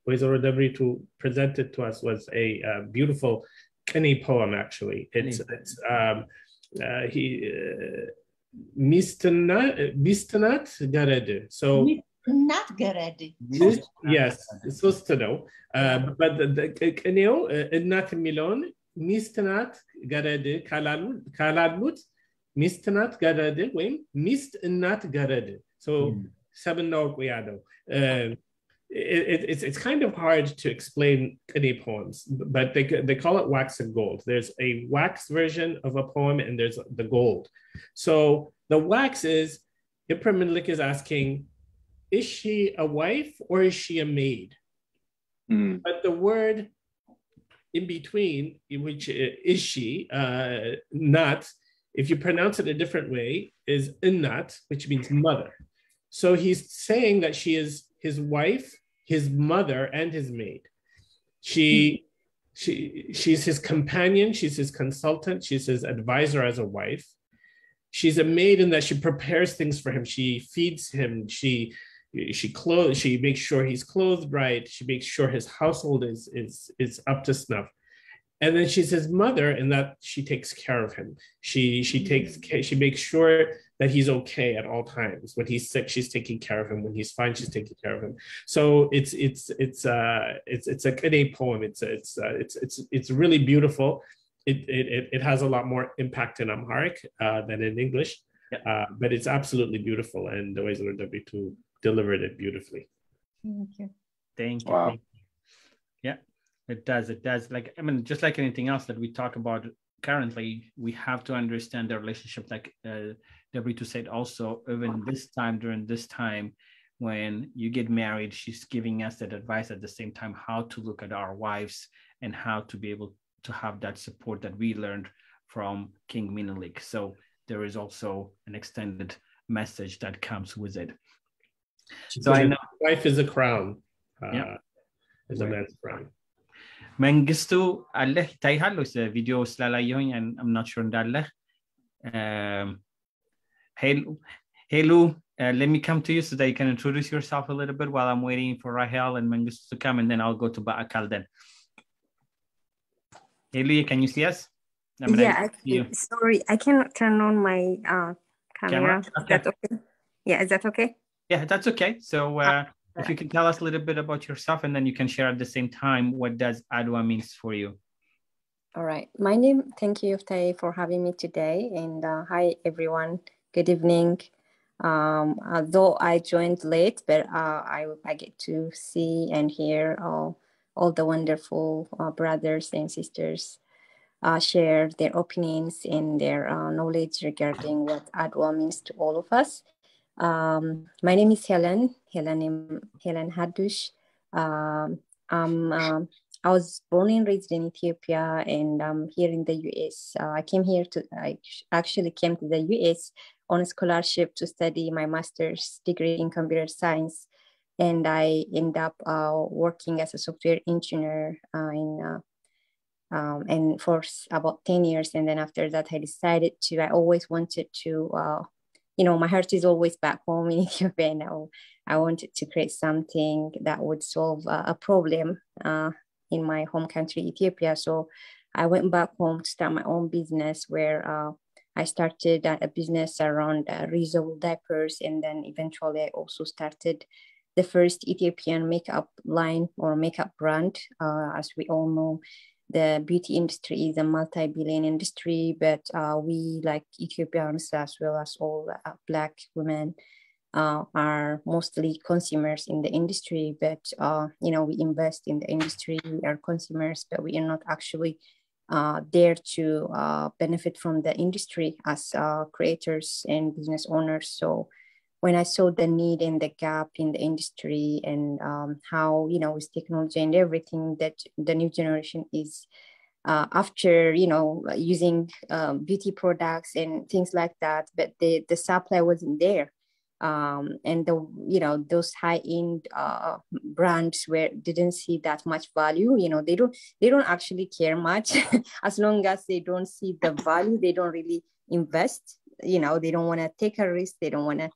Wezoro Debritu presented to us was a beautiful Kene poem. Actually, it's Mistanat Gared. So not Gared. Yes, Sustano. But the Keneo Nat Milon Mistanat Gared Kaladlut. Mistnat Garade, when Mist Nat Garade. So 7 note weado. It's kind of hard to explain any poems, but they call it wax and gold. There's a wax version of a poem and there's the gold. So the wax is, Ibrahim Malik is asking, is she a wife or is she a maid? But the word in between, which is she, not, if you pronounce it a different way, is innat, which means mother. So he's saying that she is his wife, his mother, and his maid. She's his companion, she's his consultant, she's his advisor as a wife. She's a maid in that she prepares things for him. She feeds him, she makes sure he's clothed right, she makes sure his household is up to snuff. And then she's his mother in that she takes care of him. She makes sure that he's okay at all times. When he's sick, she's taking care of him. When he's fine, she's taking care of him. So it's a Kene poem. It's really beautiful. It has a lot more impact in Amharic than in English, but it's absolutely beautiful. And the Wezoro Debritu delivered it beautifully. Thank you. Thank you. Wow. Thank you. Yeah. It does. Like, I mean, just like anything else that we talk about currently, we have to understand the relationship. Like Debritu said, also, even during this time, when you get married, she's giving us that advice at the same time, how to look at our wives and how to be able to have that support that we learned from King Menelik. So there is also an extended message that comes with it. So I know wife is a crown. Is a man's crown. መንግስቱ አለህ ይታይሃል ወይስ ቪዲዮ ስላላየሁኝ I'm not sure እንዳለህ Helu, let me come to you so that you can introduce yourself a little bit while I'm waiting for Rahel and Mengistu to come, and then I'll go to Ba'akal then. Helu, can you see us? Sorry, I cannot turn on my camera. Okay. Is that okay? Yeah, is that okay? Yeah, that's okay. So if you can tell us a little bit about yourself, and then you can share at the same time what does Adwa means for you. All right. Thank you, Yuftai, for having me today. And hi, everyone. Good evening. Though I joined late, but I get to see and hear all the wonderful brothers and sisters share their opinions and their knowledge regarding what Adwa means to all of us. My name is Helen Hadush. I was born and raised in Ethiopia, and I'm here in the US. I actually came to the US on a scholarship to study my master's degree in computer science, and I ended up working as a software engineer and for about 10 years. And then after that, I always wanted to my heart is always back home in Ethiopia, and I wanted to create something that would solve a problem in my home country, Ethiopia. So I went back home to start my own business, where I started a business around reusable diapers, and then eventually I also started the first Ethiopian makeup line or makeup brand. As we all know, the beauty industry is a multi-billion industry, but we, like Ethiopians as well as all Black women, are mostly consumers in the industry. But we invest in the industry, we are consumers, but we are not actually there to benefit from the industry as creators and business owners. So when I saw the need and the gap in the industry, and how, with technology and everything, that the new generation is after, using beauty products and things like that, but the supply wasn't there. And those high-end brands didn't see that much value. They don't actually care much. As long as they don't see the value, they don't really invest. They don't want to take a risk. They don't want to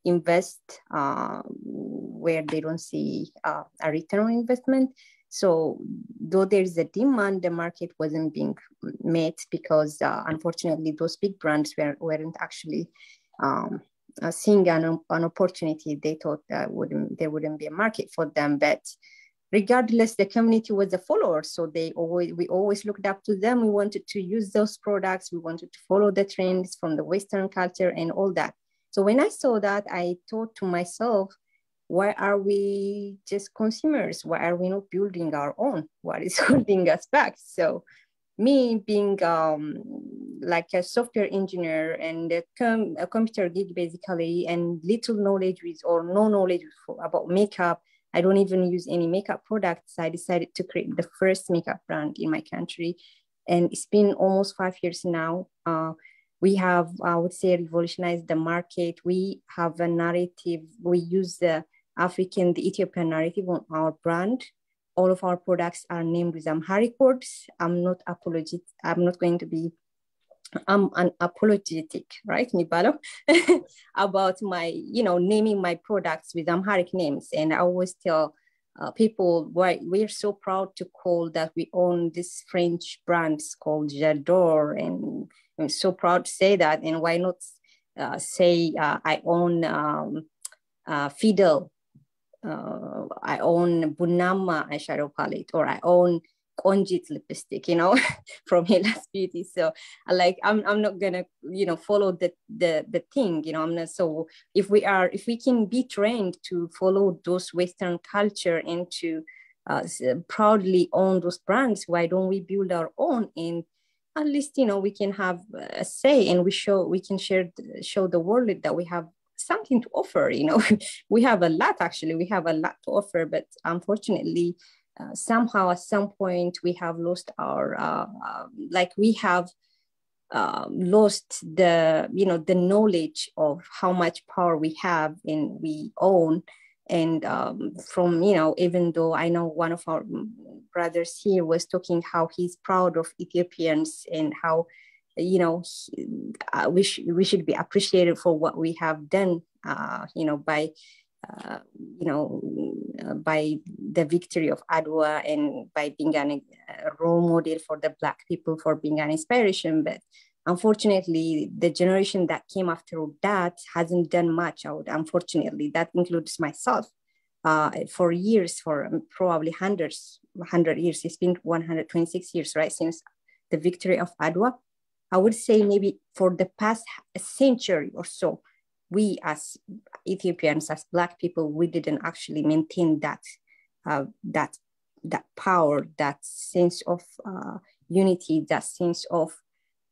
invest where they don't see a return on investment. So though there's a demand, the market wasn't being met because unfortunately those big brands weren't actually seeing an opportunity. They thought there wouldn't be a market for them. But regardless, the community was the followers. So we always looked up to them. We wanted to use those products. We wanted to follow the trends from the Western culture and all that. So when I saw that, I thought to myself, why are we just consumers? Why are we not building our own? What is holding us back? So me being like a software engineer and a computer geek basically, and little knowledge or no knowledge about makeup, I don't even use any makeup products. I decided to create the first makeup brand in my country. And it's been almost 5 years now. We have, I would say, revolutionized the market. We have a narrative. We use the Ethiopian narrative on our brand. All of our products are named with Amharic words. I'm unapologetic, right, Nibalo, about my, naming my products with Amharic names. And I always tell people why we're so proud to call that we own this French brands called J'adore, and I'm so proud to say that. And why not say I own Fidel, I own Bunama eyeshadow palette, or I own Konjit lipstick, from Hilla's Beauty. So I'm not gonna, follow the thing, I'm not. So if we can be trained to follow those Western culture and to proudly own those brands, why don't we build our own? And at least, we can have a say, and we can show the world that we have something to offer. We have a lot, actually. We have a lot to offer, but unfortunately, somehow at some point we have lost our we have lost the the knowledge of how much power we have and we own. And from even though I know one of our brothers here was talking how he's proud of Ethiopians and how we should be appreciated for what we have done by the victory of Adwa, and by being a role model for the Black people, for being an inspiration. But unfortunately, the generation that came after that hasn't done much. Unfortunately, that includes myself. For years, for probably 100 years, it's been 126 years, right, since the victory of Adwa. I would say maybe for the past century or so, we as Ethiopians, as Black people, we didn't actually maintain that power, that sense of unity, that sense of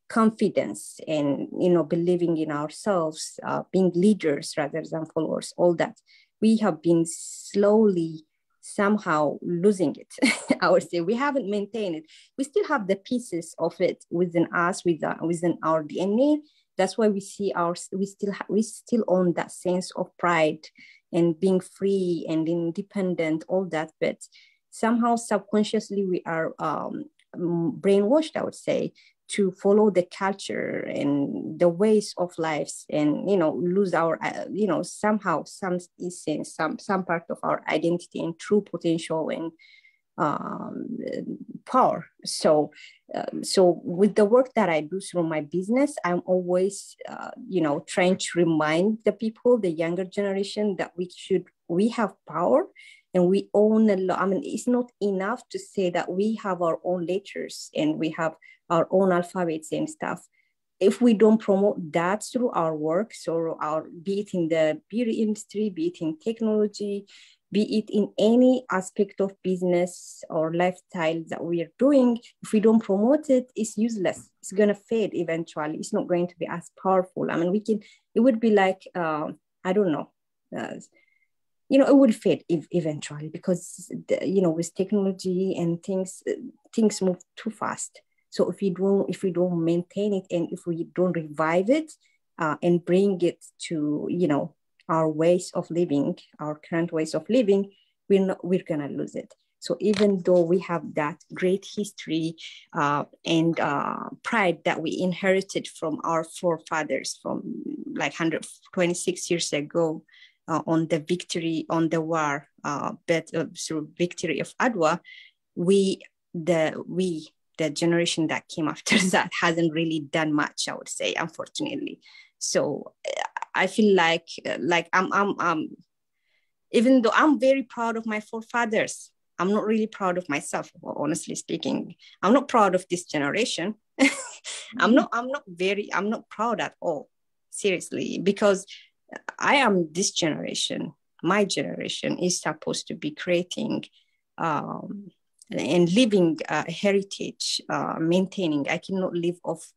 confidence, and believing in ourselves, being leaders rather than followers. All that we have been slowly somehow losing it. I would say we haven't maintained it. We still have the pieces of it within us, within our DNA. That's why we still own that sense of pride and being free and independent, all that. But somehow subconsciously we are brainwashed, I would say, to follow the culture and the ways of lives, and lose our somehow some essence, some part of our identity and true potential and power. So with the work that I do through my business, I'm always trying to remind the people, the younger generation, that we have power and we own a lot. I mean, it's not enough to say that we have our own letters and we have our own alphabets and stuff. If we don't promote that through our work, so be it in the beauty industry, be it in technology, be it in any aspect of business or lifestyle that we are doing, if we don't promote it, it's useless. It's going to fade eventually. It's not going to be as powerful. I mean, it would be like, I don't know, it would fade eventually, because, with technology and things move too fast. So if we don't maintain it, and if we don't revive it and bring it to, our ways of living, our current ways of living, we're gonna lose it. So even though we have that great history and pride that we inherited from our forefathers from like 126 years ago on the victory, on the war, through victory of Adwa, the generation that came after that hasn't really done much, I would say, unfortunately. So I feel like I'm even though I'm very proud of my forefathers, I'm not really proud of myself, honestly speaking. I'm not proud of this generation. I'm not proud at all, seriously, because I am this generation. My generation is supposed to be creating and living heritage, maintaining. I cannot live off.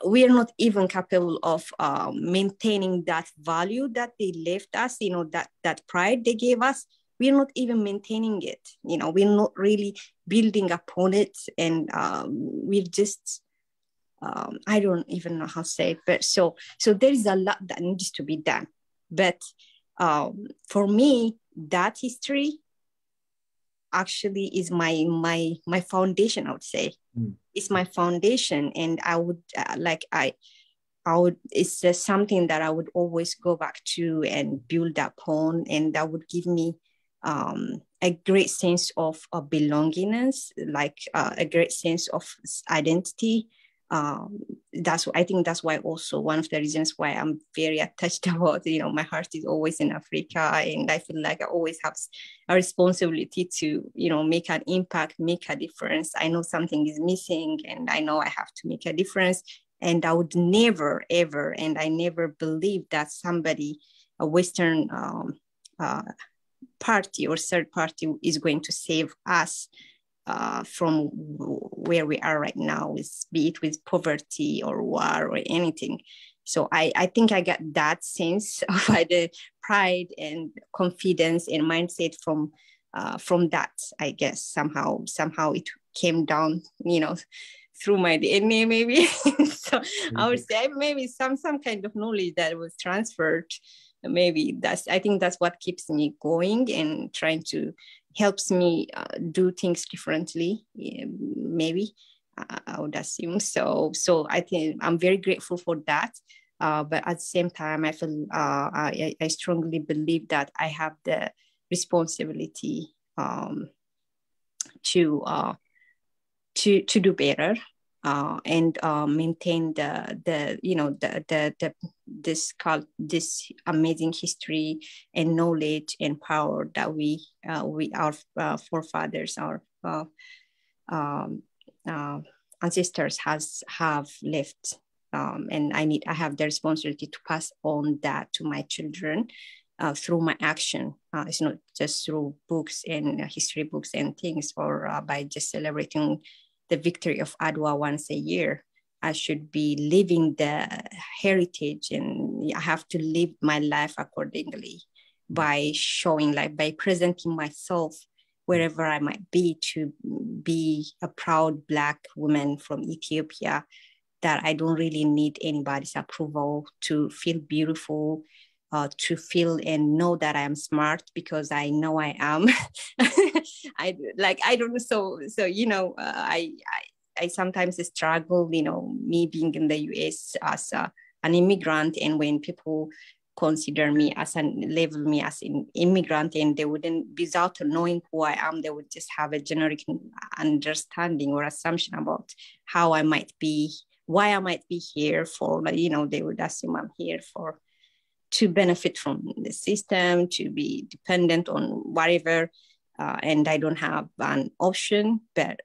We are not even capable of maintaining that value that they left us. That pride they gave us. We're not even maintaining it. We're not really building upon it, and we're just. I don't even know how to say it, but so there is a lot that needs to be done. But for me, that history actually is my foundation, I would say. It's my foundation, and I would it's just something that I would always go back to and build upon, and that would give me a great sense of belongingness, like a great sense of identity. I think that's why also one of the reasons why I'm very attached about, my heart is always in Africa, and I feel like I always have a responsibility to, make an impact, make a difference. I know something is missing, and I know I have to make a difference. And I would never, ever, and I never believe that somebody, a Western party or third party, is going to save us from where we are right now, be it with poverty or war or anything. So I think I got that sense of the pride and confidence and mindset from that. I guess somehow it came down, through my DNA maybe. So I would say maybe some kind of knowledge that was transferred. Maybe I think that's what keeps me going and trying to helps me do things differently. Maybe I would assume so. So I think I'm very grateful for that. But at the same time, I feel I strongly believe that I have the responsibility to do better. And maintain this amazing history and knowledge and power that we our forefathers, our ancestors have left, and I have the responsibility to pass on that to my children through my action. It's not just through books and history books and things, or by just celebrating the victory of Adwa once a year. I should be living the heritage, and I have to live my life accordingly by showing, by presenting myself wherever I might be, to be a proud Black woman from Ethiopia, that I don't really need anybody's approval to feel beautiful, to feel and know that I am smart, because I know I am. I don't know. So I sometimes struggle, me being in the US as an immigrant, and when people consider me label me as an immigrant, and they wouldn't, without knowing who I am, they would just have a generic understanding or assumption about how I might be, why I might be here for, they would assume I'm here to benefit from the system, to be dependent on whatever, and I don't have an option. But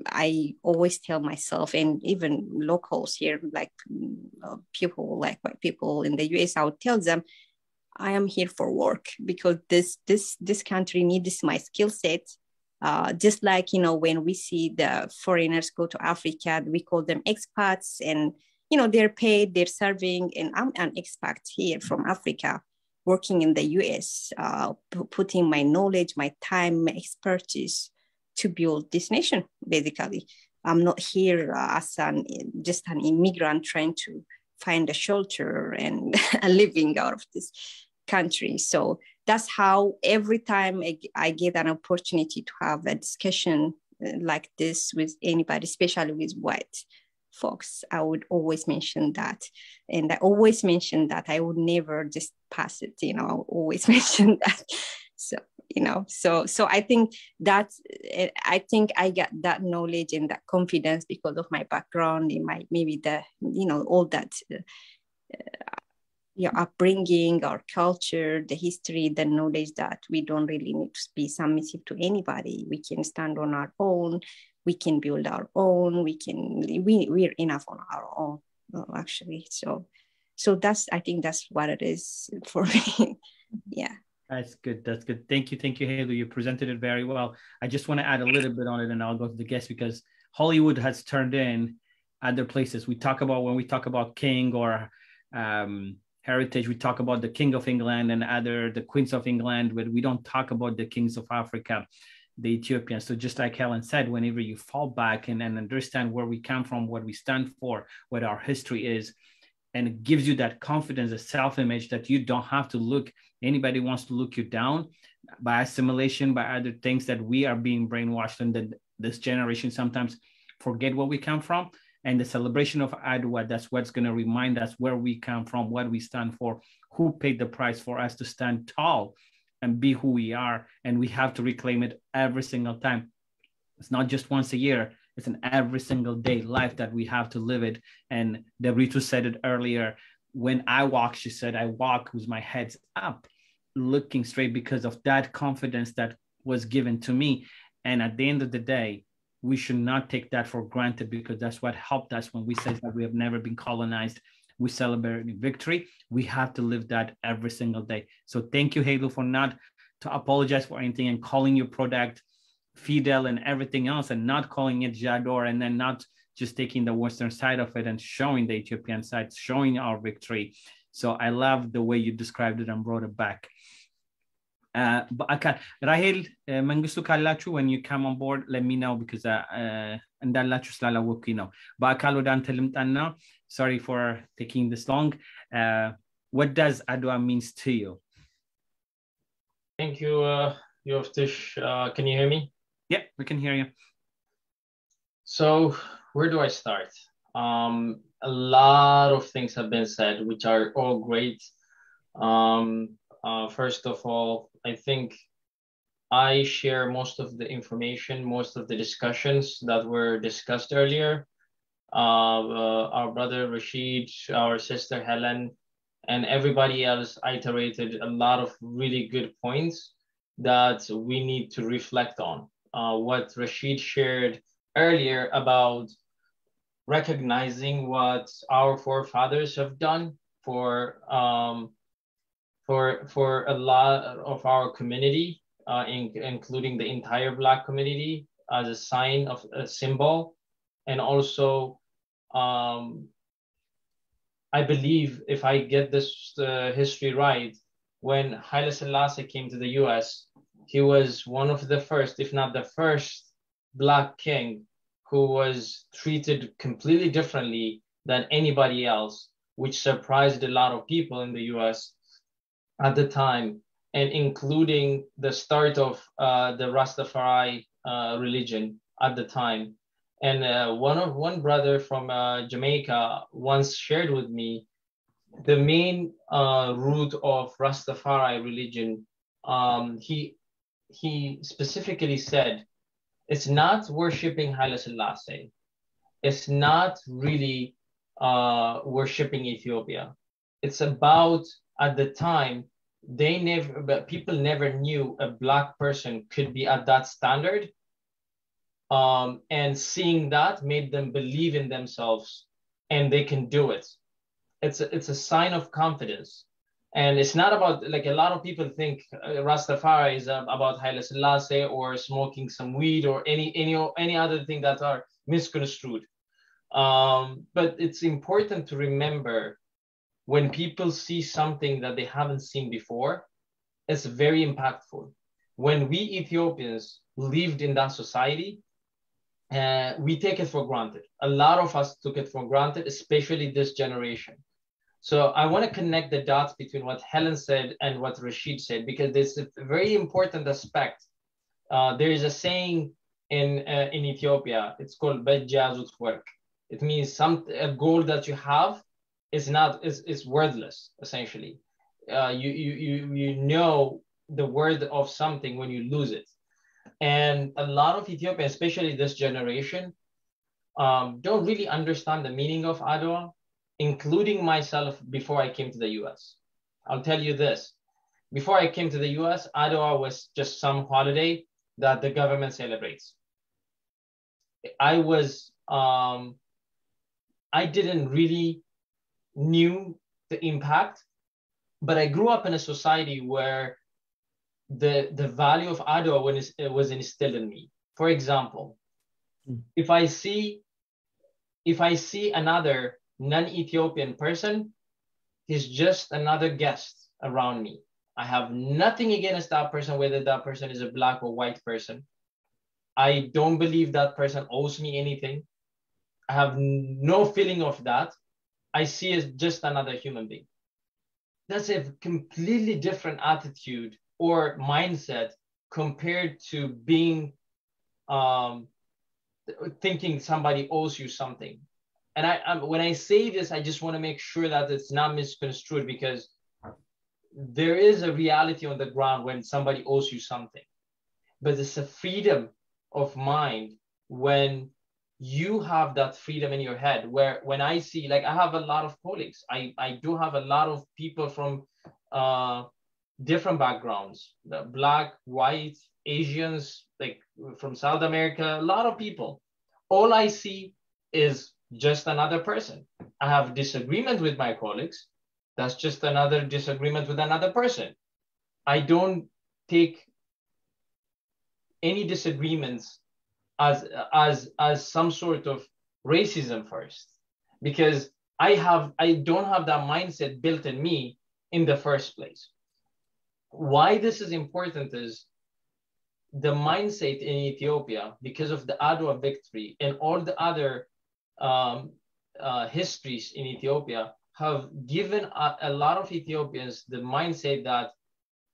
I always tell myself, and even locals here, people, like white people in the US, I would tell them, I am here for work, because this country needs my skill set. Just like, when we see the foreigners go to Africa, we call them expats, and they're paid, they're serving, and I'm an expat here from Africa, working in the US, putting my knowledge, my time, my expertise to build this nation, basically. I'm not here as just an immigrant trying to find a shelter and a living out of this country. So that's how every time I get an opportunity to have a discussion like this with anybody, especially with white folks, I would always mention that. And I always mention that I would never just pass it, I always mention that. So, so I think I got that knowledge and that confidence because of my background in my, maybe all that, upbringing, our culture, the history, the knowledge that we don't really need to be submissive to anybody. We can stand on our own. We can build our own. We're enough on our own, actually. So I think that's what it is for me. Yeah. That's good. That's good. Thank you, Hayley. You presented it very well. I just want to add a little bit on it, and I'll go to the guest, because Hollywood has turned in other places. When we talk about king or heritage, we talk about the King of England and the Queens of England, but we don't talk about the kings of Africa, the Ethiopians. So just like Helen said, whenever you fall back and understand where we come from, what we stand for, what our history is, and it gives you that confidence, a self-image that you don't have to look, anybody wants to look you down by assimilation, by other things that we are being brainwashed, and that this generation sometimes forget where we come from. And the celebration of Adwa, that's what's going to remind us where we come from, what we stand for, who paid the price for us to stand tall and be who we are. And we have to reclaim it every single time. It's not just once a year. It's an every single day life that we have to live it. And Debritu said it earlier. When I walk, she said, I walk with my head up, looking straight, because of that confidence that was given to me. And at the end of the day, we should not take that for granted, because that's what helped us when we said that we have never been colonized. We celebrate victory. We have to live that every single day. So thank you, Hayley, for not to apologize for anything and calling your product Fidel and everything else, and not calling it Jador, and then not just taking the Western side of it and showing the Ethiopian side, showing our victory. So I love the way you described it and brought it back. በአካል ራሄል መንግስቱ ካላችሁ when you come on board let me know, because እንዳላችሁ ስላላወቅኩኝ ነው። በአካል ወደ አንተ ልምጣና sorry for taking this long. What does Adwa means to you? Thank you, Yoftish. Can you hear me? Yeah, we can hear you. So where do I start? A lot of things have been said, which are all great. First of all, I think I share most of the information, most of the discussions that were discussed earlier. Our brother Rashid, our sister Helen, and everybody else iterated a lot of really good points that we need to reflect on. What Rashid shared earlier about recognizing what our forefathers have done for a lot of our community, including the entire Black community, as a sign of a symbol. And also, I believe, if I get this history right, when Haile Selassie came to the US, he was one of the first, if not the first, Black king who was treated completely differently than anybody else, which surprised a lot of people in the US at the time, and including the start of the Rastafari religion at the time. And one brother from Jamaica once shared with me the main root of Rastafari religion. He specifically said, it's not worshiping Haile Selassie. It's not really worshiping Ethiopia. It's about, at the time, people never knew a Black person could be at that standard. And seeing that made them believe in themselves and they can do it. It's a sign of confidence. And it's not about, like a lot of people think Rastafari is about Haile Selassie or smoking some weed or any other thing that are misconstrued. But it's important to remember, when people see something that they haven't seen before, it's very impactful. When we Ethiopians lived in that society, we take it for granted. A lot of us took it for granted, especially this generation. So I want to connect the dots between what Helen said and what Rashid said, because there's a very important aspect. There is a saying in Ethiopia, it's called Bajazut work. It means a goal that you have is worthless, essentially. You know the worth of something when you lose it. And a lot of Ethiopians, especially this generation, don't really understand the meaning of Adwa, including myself before I came to the US. I'll tell you this. Before I came to the US, Adwa was just some holiday that the government celebrates. I didn't really knew the impact, but I grew up in a society where the value of Adwa was instilled in me. For example, if I see another non-Ethiopian person, he's just another guest around me. I have nothing against that person, whether that person is a black or white person. I don't believe that person owes me anything. I have no feeling of that. I see as just another human being. That's a completely different attitude or mindset compared to being thinking somebody owes you something. And when I say this, I just want to make sure that it's not misconstrued, because there is a reality on the ground when somebody owes you something. But it's a freedom of mind when you have that freedom in your head, where when I see, like, I have a lot of colleagues. I do have a lot of people from different backgrounds, the black, white, Asians, like from South America, a lot of people. All I see is just another person. I have disagreement with my colleagues. That's just another disagreement with another person. I don't take any disagreements as some sort of racism first, because I don't have that mindset built in me in the first place. Why this is important is the mindset in Ethiopia, because of the Adwa victory and all the other histories in Ethiopia, have given a lot of Ethiopians the mindset that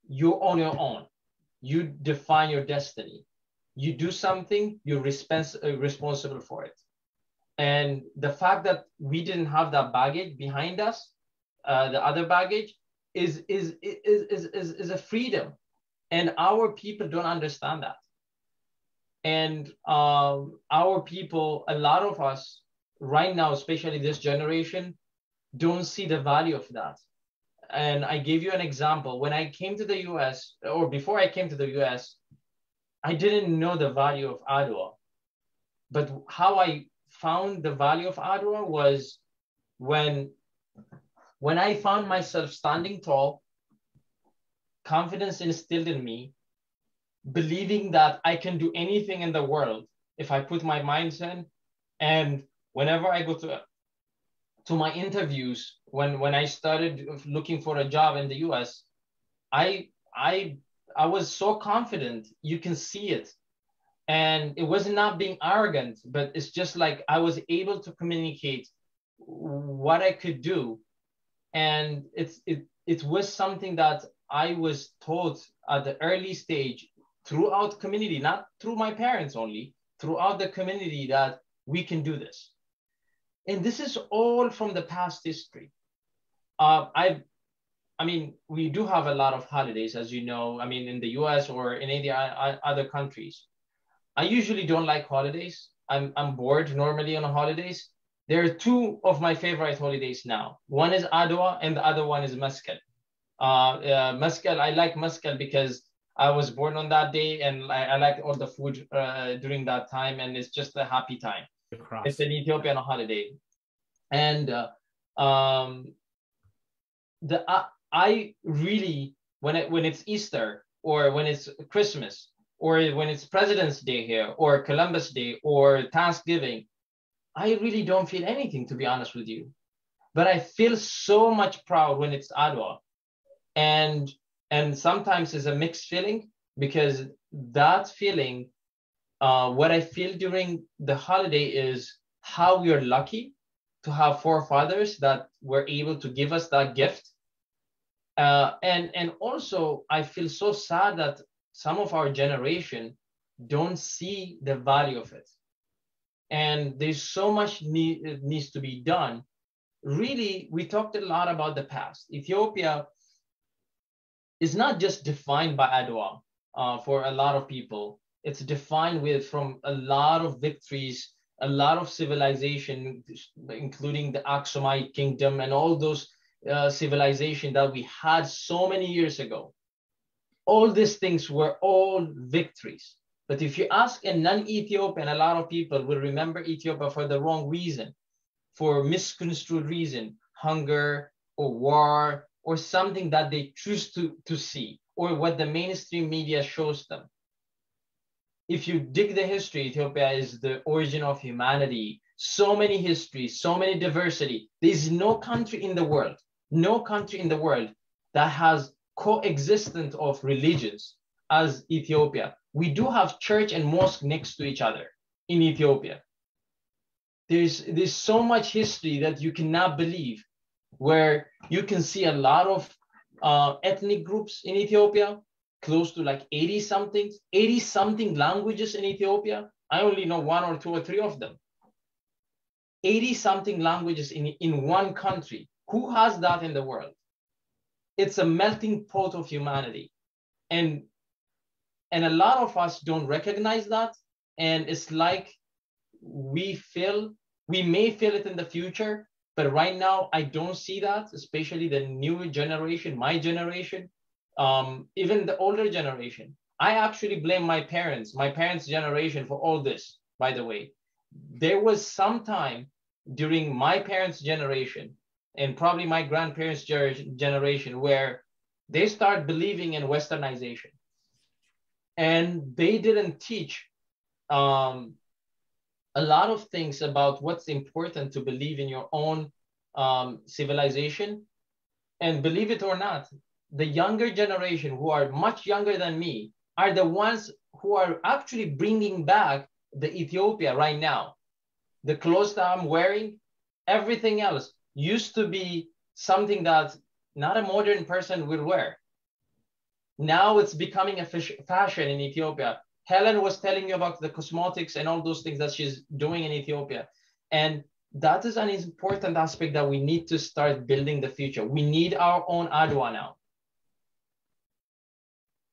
you're on your own. You define your destiny. You do something, you're responsible for it. And the fact that we didn't have that baggage behind us, the other baggage, is a freedom. And our people don't understand that. And our people, a lot of us right now, especially this generation, don't see the value of that. And I gave you an example. When I came to the US, or before I came to the US, I didn't know the value of Adwa. But how I found the value of Adwa was when I found myself standing tall, confidence instilled in me, believing that I can do anything in the world if I put my mind in. And whenever I go to my interviews, when I started looking for a job in the US, I was so confident, you can see it. And it was not being arrogant, but it's just like I was able to communicate what I could do. And it was something that I was taught at the early stage throughout community, not through my parents only, throughout the community, that we can do this. And this is all from the past history. I mean, we do have a lot of holidays, as you know, I mean, in the US or in any other countries. I usually don't like holidays. I'm bored normally on holidays. There are two of my favorite holidays now. One is Adwa and the other one is Meskel. Meskel, I like Meskel because I was born on that day, and I like all the food during that time, and it's just a happy time. It's an Ethiopian holiday. And I really, when it's Easter, or when it's Christmas, or when it's President's Day here, or Columbus Day, or Thanksgiving, I really don't feel anything, to be honest with you. But I feel so much proud when it's Adwa. And sometimes it's a mixed feeling, because that feeling what I feel during the holiday is how we are lucky to have forefathers that were able to give us that gift. And also, I feel so sad that some of our generation don't see the value of it. And there's so much needs to be done. Really, we talked a lot about the past. Ethiopia is not just defined by Adwa for a lot of people. It's defined from a lot of victories, a lot of civilization, including the Aksumite kingdom and all those civilization that we had so many years ago. All these things were all victories. But if you ask a non-Ethiopian, a lot of people will remember Ethiopia for the wrong reason, for misconstrued reason, hunger or war or something that they choose to see, or what the mainstream media shows them. If you dig the history, Ethiopia is the origin of humanity. So many histories, so many diversity. There's no country in the world that has coexistence of religions as Ethiopia. We do have church and mosque next to each other in Ethiopia. There's so much history that you cannot believe, where you can see a lot of ethnic groups in Ethiopia, close to like 80 something languages in Ethiopia. I only know 1 or 2 or 3 of them. 80 something languages in one country. Who has that in the world? It's a melting pot of humanity. And a lot of us don't recognize that. And it's like we may feel it in the future, but right now I don't see that, especially the new generation, my generation, even the older generation. I actually blame my parents' generation for all this, by the way. There was some time during my parents' generation and probably my grandparents' generation where they start believing in Westernization. And they didn't teach a lot of things about what's important to believe in your own civilization. And believe it or not, the younger generation, who are much younger than me, are the ones who are actually bringing back the Ethiopia right now. The clothes that I'm wearing, everything else used to be something that not a modern person will wear. Now it's becoming a fashion in Ethiopia. Helen was telling you about the cosmetics and all those things that she's doing in Ethiopia. And that is an important aspect that we need to start building the future. We need our own Adwa now.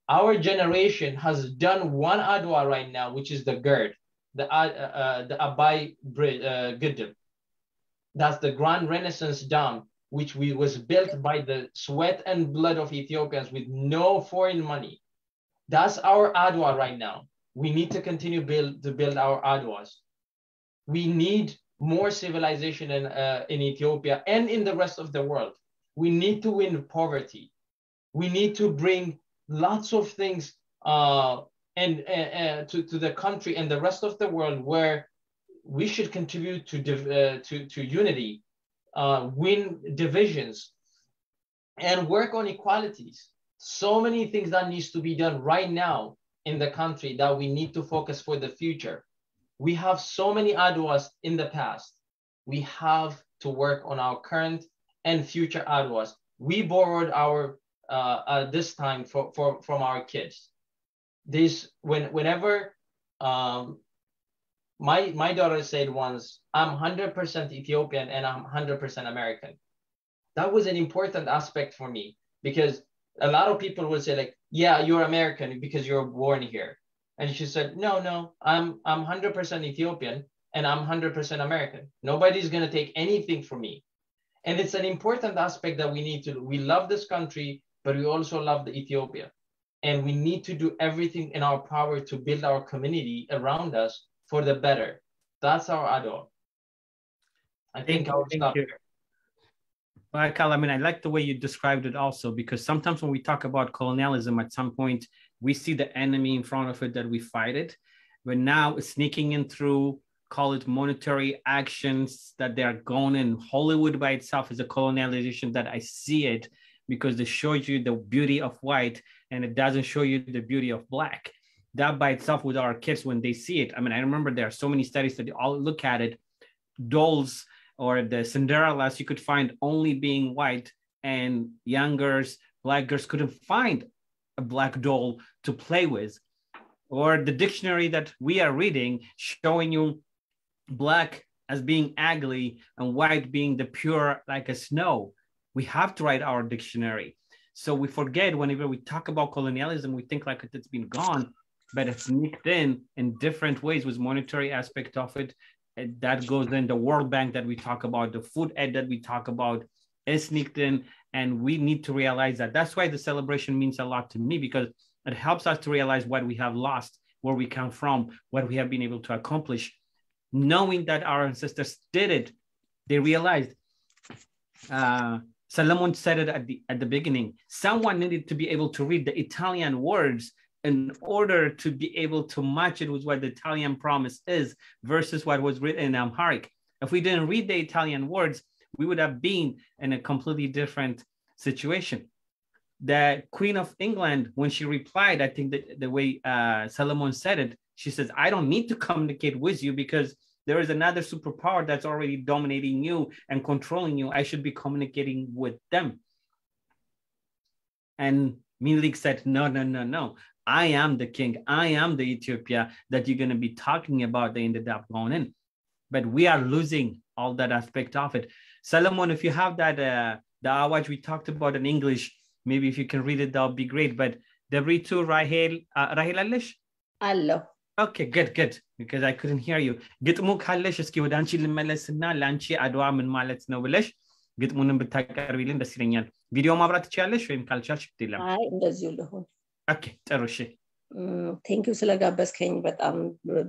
Our generation has done one Adwa right now, which is the GERD, the Abai Girdib. That's the Grand Renaissance Dam, which was built by the sweat and blood of Ethiopians with no foreign money. That's our Adwa right now. We need to continue to build our Adwas. We need more civilization in Ethiopia and in the rest of the world. We need to win poverty. We need to bring lots of things to the country and the rest of the world, where we should contribute to unity, win divisions, and work on equalities. So many things that needs to be done right now in the country that we need to focus for the future. We have so many Adwas in the past. We have to work on our current and future Adwas. We borrowed our this time from our kids. Whenever my daughter said once, I'm 100% Ethiopian and I'm 100% American. That was an important aspect for me, because a lot of people will say like, yeah, you're American because you're born here. And she said, no, I'm 100% Ethiopian and I'm 100% American. Nobody's going to take anything from me. And it's an important aspect that we love this country, but we also love the Ethiopia. And we need to do everything in our power to build our community around us for the better. That's our Adwa. I think I'll stop here. Well, Kal, I mean, I like the way you described it also, because sometimes when we talk about colonialism, at some point, we see the enemy in front of it that we fight it. But now it's sneaking in through, call it monetary actions that they are going in. Hollywood by itself is a colonialization that I see it, because they show you the beauty of white and it doesn't show you the beauty of black. that by itself with our kids when they see it. I mean, I remember there are so many studies that all look at it. Dolls or the Cinderellas you could find only being white, and young girls, black girls couldn't find a black doll to play with. Or the dictionary that we are reading showing you black as being ugly and white being the pure like a snow. We have to write our dictionary. So we forget whenever we talk about colonialism, we think like it's been gone, but it's sneaked in different ways with monetary aspect of it. That goes in the World Bank that we talk about, the food aid that we talk about is sneaked in. And we need to realize that. That's why the celebration means a lot to me, because it helps us to realize what we have lost, where we come from, what we have been able to accomplish. Knowing that our ancestors did it, they realized, Solomon said it at the beginning, someone needed to be able to read the Italian words in order to be able to match it with what the Italian promise is versus what was written in Amharic. If we didn't read the Italian words, we would have been in a completely different situation. The Queen of England, when she replied, I think that the way Solomon said it, she says, I don't need to communicate with you because there is another superpower that's already dominating you and controlling you. I should be communicating with them. And Menelik said, no. I am the king. I am the Ethiopia that you're going to be talking about. They ended up going in. But we are losing all that aspect of it. Solomon, if you have that, the Awaj we talked about in English, maybe if you can read it, that would be great. But Debritu, Rahel Alish? Hello. Okay, good. Because I couldn't hear you. ግጥሙ ካለሽ እስኪ ወደ አንቺ ልመለስና ለአንቺ አድዋ ምን ማለት ነው ብለሽ ግጥሙንም ብታቀርቢልን ደስ ይለኛል። ቪዲዮ ማብራት ትችያለሽ ወይም ካልቻልሽ ግዴለም። አይ እንደዚሁ ልሁን። ኦኬ ጥሩ እሺ። ቴንክ ዩ ስለጋበዝከኝ በጣም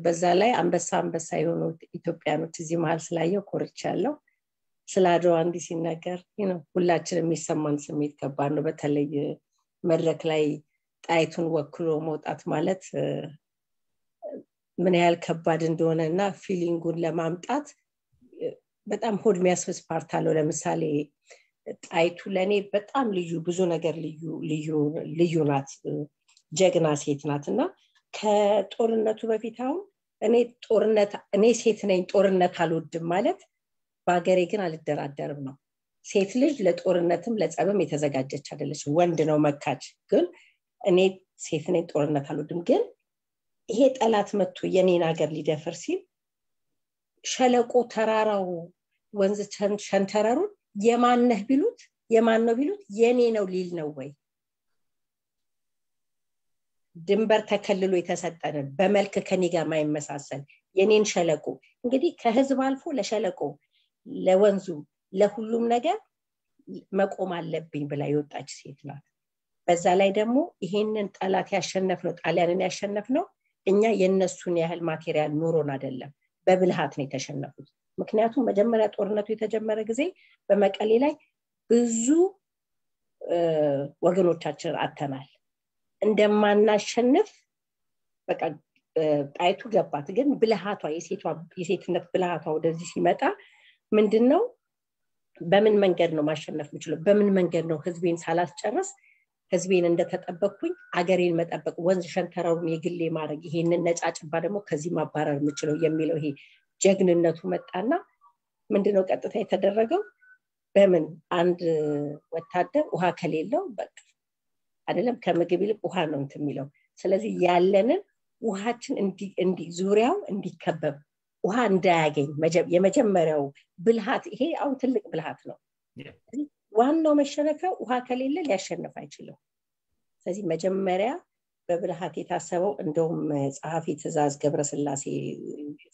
በዛ ላይ አንበሳ የሆኑ ኢትዮጵያኖች እዚህ መሃል ስላየው ኮርቻለሁ። ስለ አድዋ እንዲህ ሲነገር ሁላችንም የሚሰማን ስሜት ከባድ ነው። በተለይ መድረክ ላይ ጣይቱን ወክሎ መውጣት ማለት ምን ያህል ከባድ እንደሆነና ፊሊንጉን ለማምጣት በጣም ሆድ የሚያስፈስ ፓርት አለው። ለምሳሌ ጣይቱ ለኔ በጣም ብዙ ነገር ልዩ ናት። ጀግና ሴት ናትና ከጦርነቱ በፊት አሁን እኔ ሴት ነኝ ጦርነት አልወድም ማለት ባገሬ ግን አልደራደርም ነው። ሴት ልጅ ለጦርነትም ለጸብም የተዘጋጀች አይደለች። ወንድ ነው መካች። ግን እኔ ሴት ነኝ ጦርነት አልወድም ግን ይሄ ጠላት መጥቶ የኔን ሀገር ሊደፍር ሲል ሸለቆ ተራራው ወንዝ ሸንተረሩን የማነህ ቢሉት የማን ነው ቢሉት የኔ ነው ሊል ነው ወይ? ድንበር ተከልሎ የተሰጠነ በመልክ ከኔ ጋር ማይመሳሰል የኔን ሸለቆ እንግዲህ ከህዝብ አልፎ ለሸለቆ ለወንዙ ለሁሉም ነገር መቆም አለብኝ ብላ የወጣች ሴት ናት። በዛ ላይ ደግሞ ይሄንን ጠላት ያሸነፍነው ጣሊያንን ያሸነፍነው እኛ የነሱን ያህል ማቴሪያል ኖሮን አይደለም በብልሃት ነው የተሸነፉት። ምክንያቱም መጀመሪያ ጦርነቱ የተጀመረ ጊዜ በመቀሌ ላይ ብዙ ወገኖቻችን አተናል። እንደማናሸንፍ በቃ ጣይቱ ገባት። ግን ብልሃቷ የሴትነት ብልሃቷ ወደዚህ ሲመጣ ምንድነው በምን መንገድ ነው ማሸነፍ የምችለው? በምን መንገድ ነው ህዝቤን ሳላስጨርስ ህዝቤን እንደተጠበቅኩኝ አገሬን መጠበቅ ወንዝ ሸንተረሩን የግሌ ማድረግ ይሄንን ነጫጭባ ደግሞ ከዚህ ማባረር የምችለው የሚለው ይሄ ጀግንነቱ መጣና ምንድነው ቀጥታ የተደረገው? በምን አንድ ወታደር ውሃ ከሌለው በቃ አይደለም ከምግብ ይልቅ ውሃ ነው የሚለው። ስለዚህ ያለንን ውሃችን እንዲ ዙሪያው እንዲከበብ ውሃ እንዳያገኝ የመጀመሪያው ብልሃት ይሄ አሁን ትልቅ ብልሃት ነው። ዋናው መሸነፊያው ውሃ ከሌለ ሊያሸንፍ አይችልም። ስለዚህ መጀመሪያ በብልሃት የታሰበው እንደውም ጸሐፊ ትእዛዝ ገብረስላሴ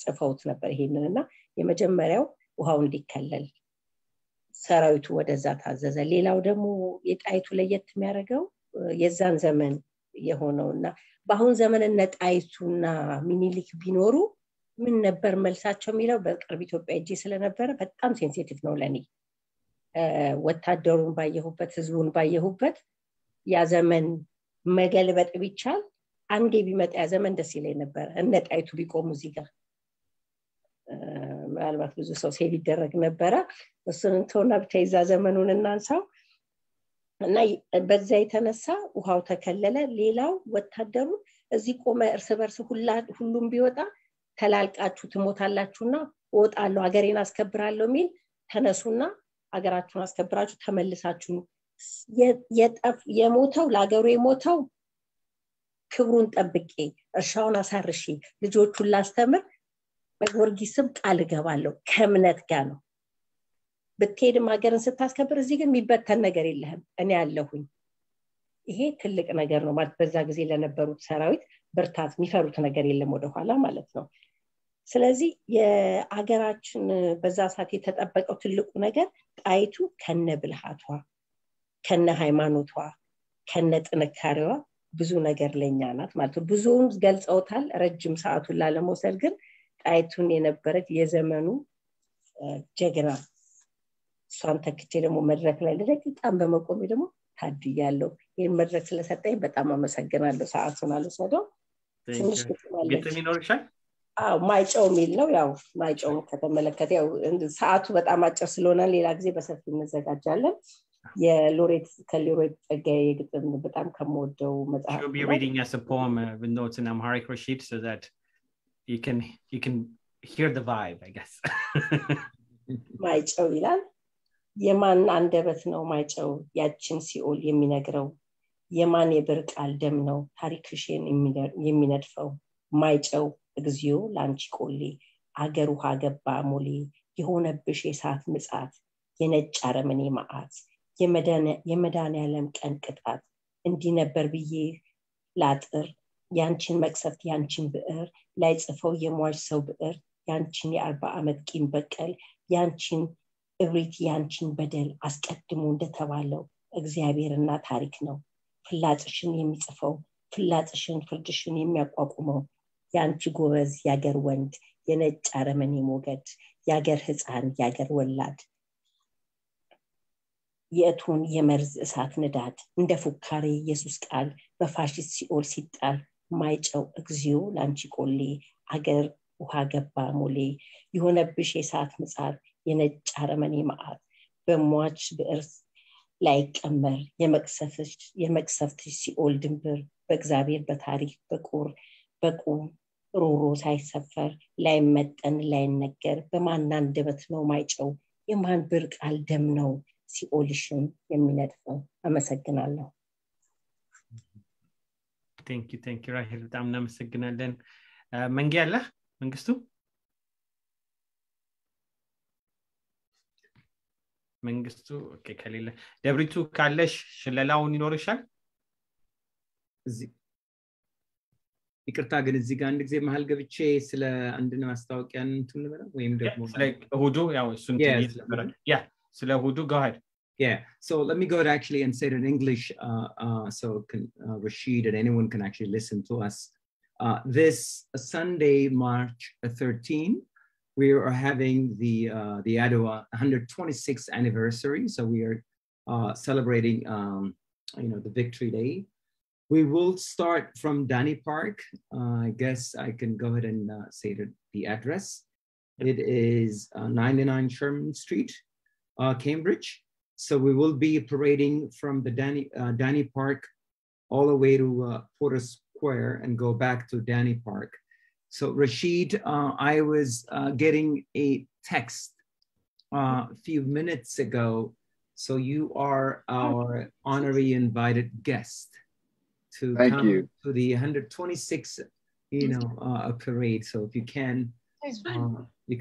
ጽፈውት ነበር ይሄንንና የመጀመሪያው ውሃው እንዲከለል ሰራዊቱ ወደዛ ታዘዘ። ሌላው ደግሞ የጣይቱ ለየት የሚያደርገው የዛን ዘመን የሆነውና በአሁን ዘመን እነ ጣይቱና ሚኒሊክ ቢኖሩ ምን ነበር መልሳቸው የሚለው በቅርብ ኢትዮጵያ እጂ ስለነበረ በጣም ሴንሲቲቭ ነው ለኔ። ወታደሩን ባየሁበት ህዝቡን ባየሁበት ያ ዘመን መገልበጥ ቢቻል አንዴ ቢመጣ ያ ዘመን ደስ ይለኝ ነበር። እነ ጣይቱ ቢቆሙ እዚህ ጋር ምናልባት ብዙ ሰው ሴቭ ይደረግ ነበረ። እሱን እንተውና ብቻ ይዛ ዘመኑን እናንሳው እና በዛ የተነሳ ውሃው ተከለለ። ሌላው ወታደሩ እዚህ ቆመ እርስ በርስ ሁሉም ቢወጣ ተላልቃችሁ ትሞታላችሁና ወጣለሁ ሀገሬን አስከብራለሁ ሚል ተነሱና ሀገራችሁን አስከብራችሁ ተመልሳችሁ የሞተው ለሀገሩ የሞተው ክብሩን ጠብቄ እርሻውን አሳርሺ ልጆቹን ላስተምር በጊዮርጊስም ቃል ገባለሁ ከእምነት ጋር ነው ብትሄድም ሀገርን ስታስከብር እዚህ ግን የሚበተን ነገር የለህም እኔ ያለሁኝ ይሄ ትልቅ ነገር ነው ማለት በዛ ጊዜ ለነበሩት ሰራዊት ብርታት የሚፈሩት ነገር የለም ወደ ኋላ ማለት ነው ስለዚህ የአገራችን በዛ ሰዓት የተጠበቀው ትልቁ ነገር ጣይቱ ከነ ብልሃቷ ከነ ሃይማኖቷ ከነ ጥንካሬዋ ብዙ ነገር ለኛ ናት ማለት ነው ብዙውን ገልጸውታል ረጅም ሰዓቱን ላለመውሰድ ግን ጣይቱን የነበረች የዘመኑ ጀግና እሷን ተክቼ ደግሞ መድረክ ላይ ለደቂቃም በመቆሜ ደግሞ ታድያለሁ ይሄን መድረክ ስለሰጠኝ በጣም አመሰግናለሁ ሰዓቱን አልወሰደው ትንሽ ግጥም ይኖርሻል ማይጨው ሚል ነው ያው ማይጨው ከተመለከተ ያው ሰዓቱ በጣም አጭር ስለሆነ ሌላ ጊዜ በሰፊ እንዘጋጃለን የሎሬት ከሎሬት ጸጋዬ ግጥም በጣም ከመወደው መጽሐፍ You'll be reading us a poem with notes in Amharic, Rashid, so that you can hear the vibe, I guess. ማይጨው ይላል የማን አንደበት ነው ማይጨው ያችን ሲኦል የሚነግረው የማን የብር ቃል ደም ነው ታሪክሽን የሚነድፈው ማይጨው እግዚኦ ላንቺ ቆሌ አገር ውሃ ገባ ሞሌ የሆነብሽ የሳት ምጻት የነጭ አረመኔ ማዓት የመዳን ያለም ቀን ቅጣት እንዲህ ነበር ብዬ ላጥር ያንቺን መቅሰፍት ያንቺን ብዕር ላይ ጽፈው የሟች ሰው ብዕር ያንቺን የ40 ዓመት ቂም በቀል ያንቺን እብሪት ያንቺን በደል አስቀድሞ እንደተባለው እግዚአብሔርና ታሪክ ነው ፍላጽሽን የሚጽፈው ፍላጽሽን ፍርድሽን የሚያቋቁመው ያንቺ ጎበዝ ያገር ወንድ የነጭ አረመኔ ሞገድ ያገር ህፃን ያገር ወላድ የእቱን የመርዝ እሳት ንዳድ እንደ ፉካሬ ኢየሱስ ቃል በፋሺስት ሲኦል ሲጣል ማይጨው እግዚኦ ላንቺ ቆሌ አገር ውሃ ገባ ሞሌ የሆነብሽ የሳት ምጻር የነጭ አረመኔ ማዓት በሟች ብዕር ላይ ቀመር የመቅሰፍትሽ ሲኦል ድንብር በእግዚአብሔር በታሪክ በቁም ሮሮ ሳይሰፈር ላይመጠን ላይነገር በማን አንደበት ነው ማይጨው የማን ብር ቃል ደም ነው ሲኦልሽን የሚነድፈው አመሰግናለሁ Thank you ራሄል በጣም እናመሰግናለን መንጌ አለ መንግስቱ ኦኬ ከሌለ ደብሪቱ ካለሽ ሽለላውን ይኖርሻል እዚህ ይቅርታ ግን እዚህ ጋር አንድ ጊዜ መሃል ገብቼ ስለ አንድ ነው ማስታወቂያን እንትን ልበለው ወይም ደግሞ ሁዱ ያው እሱን ስለ ሁዱ go ahead Yeah, so let me go ahead actually and say it in English so can Rashid and anyone can actually listen to us. This Sunday, March 13, we are having the Adwa 126th anniversary. So we are celebrating, the Victory Day. We will start from Dani Park. I guess I can go ahead and say the address. It is 99 Sherman Street, Cambridge. So we will be parading from the Dani Park all the way to Porter Square and go back to Dani Park. So Rashid, I was getting a text a few minutes ago. So you are our honorary invited guest to come to the 126th, parade. So if you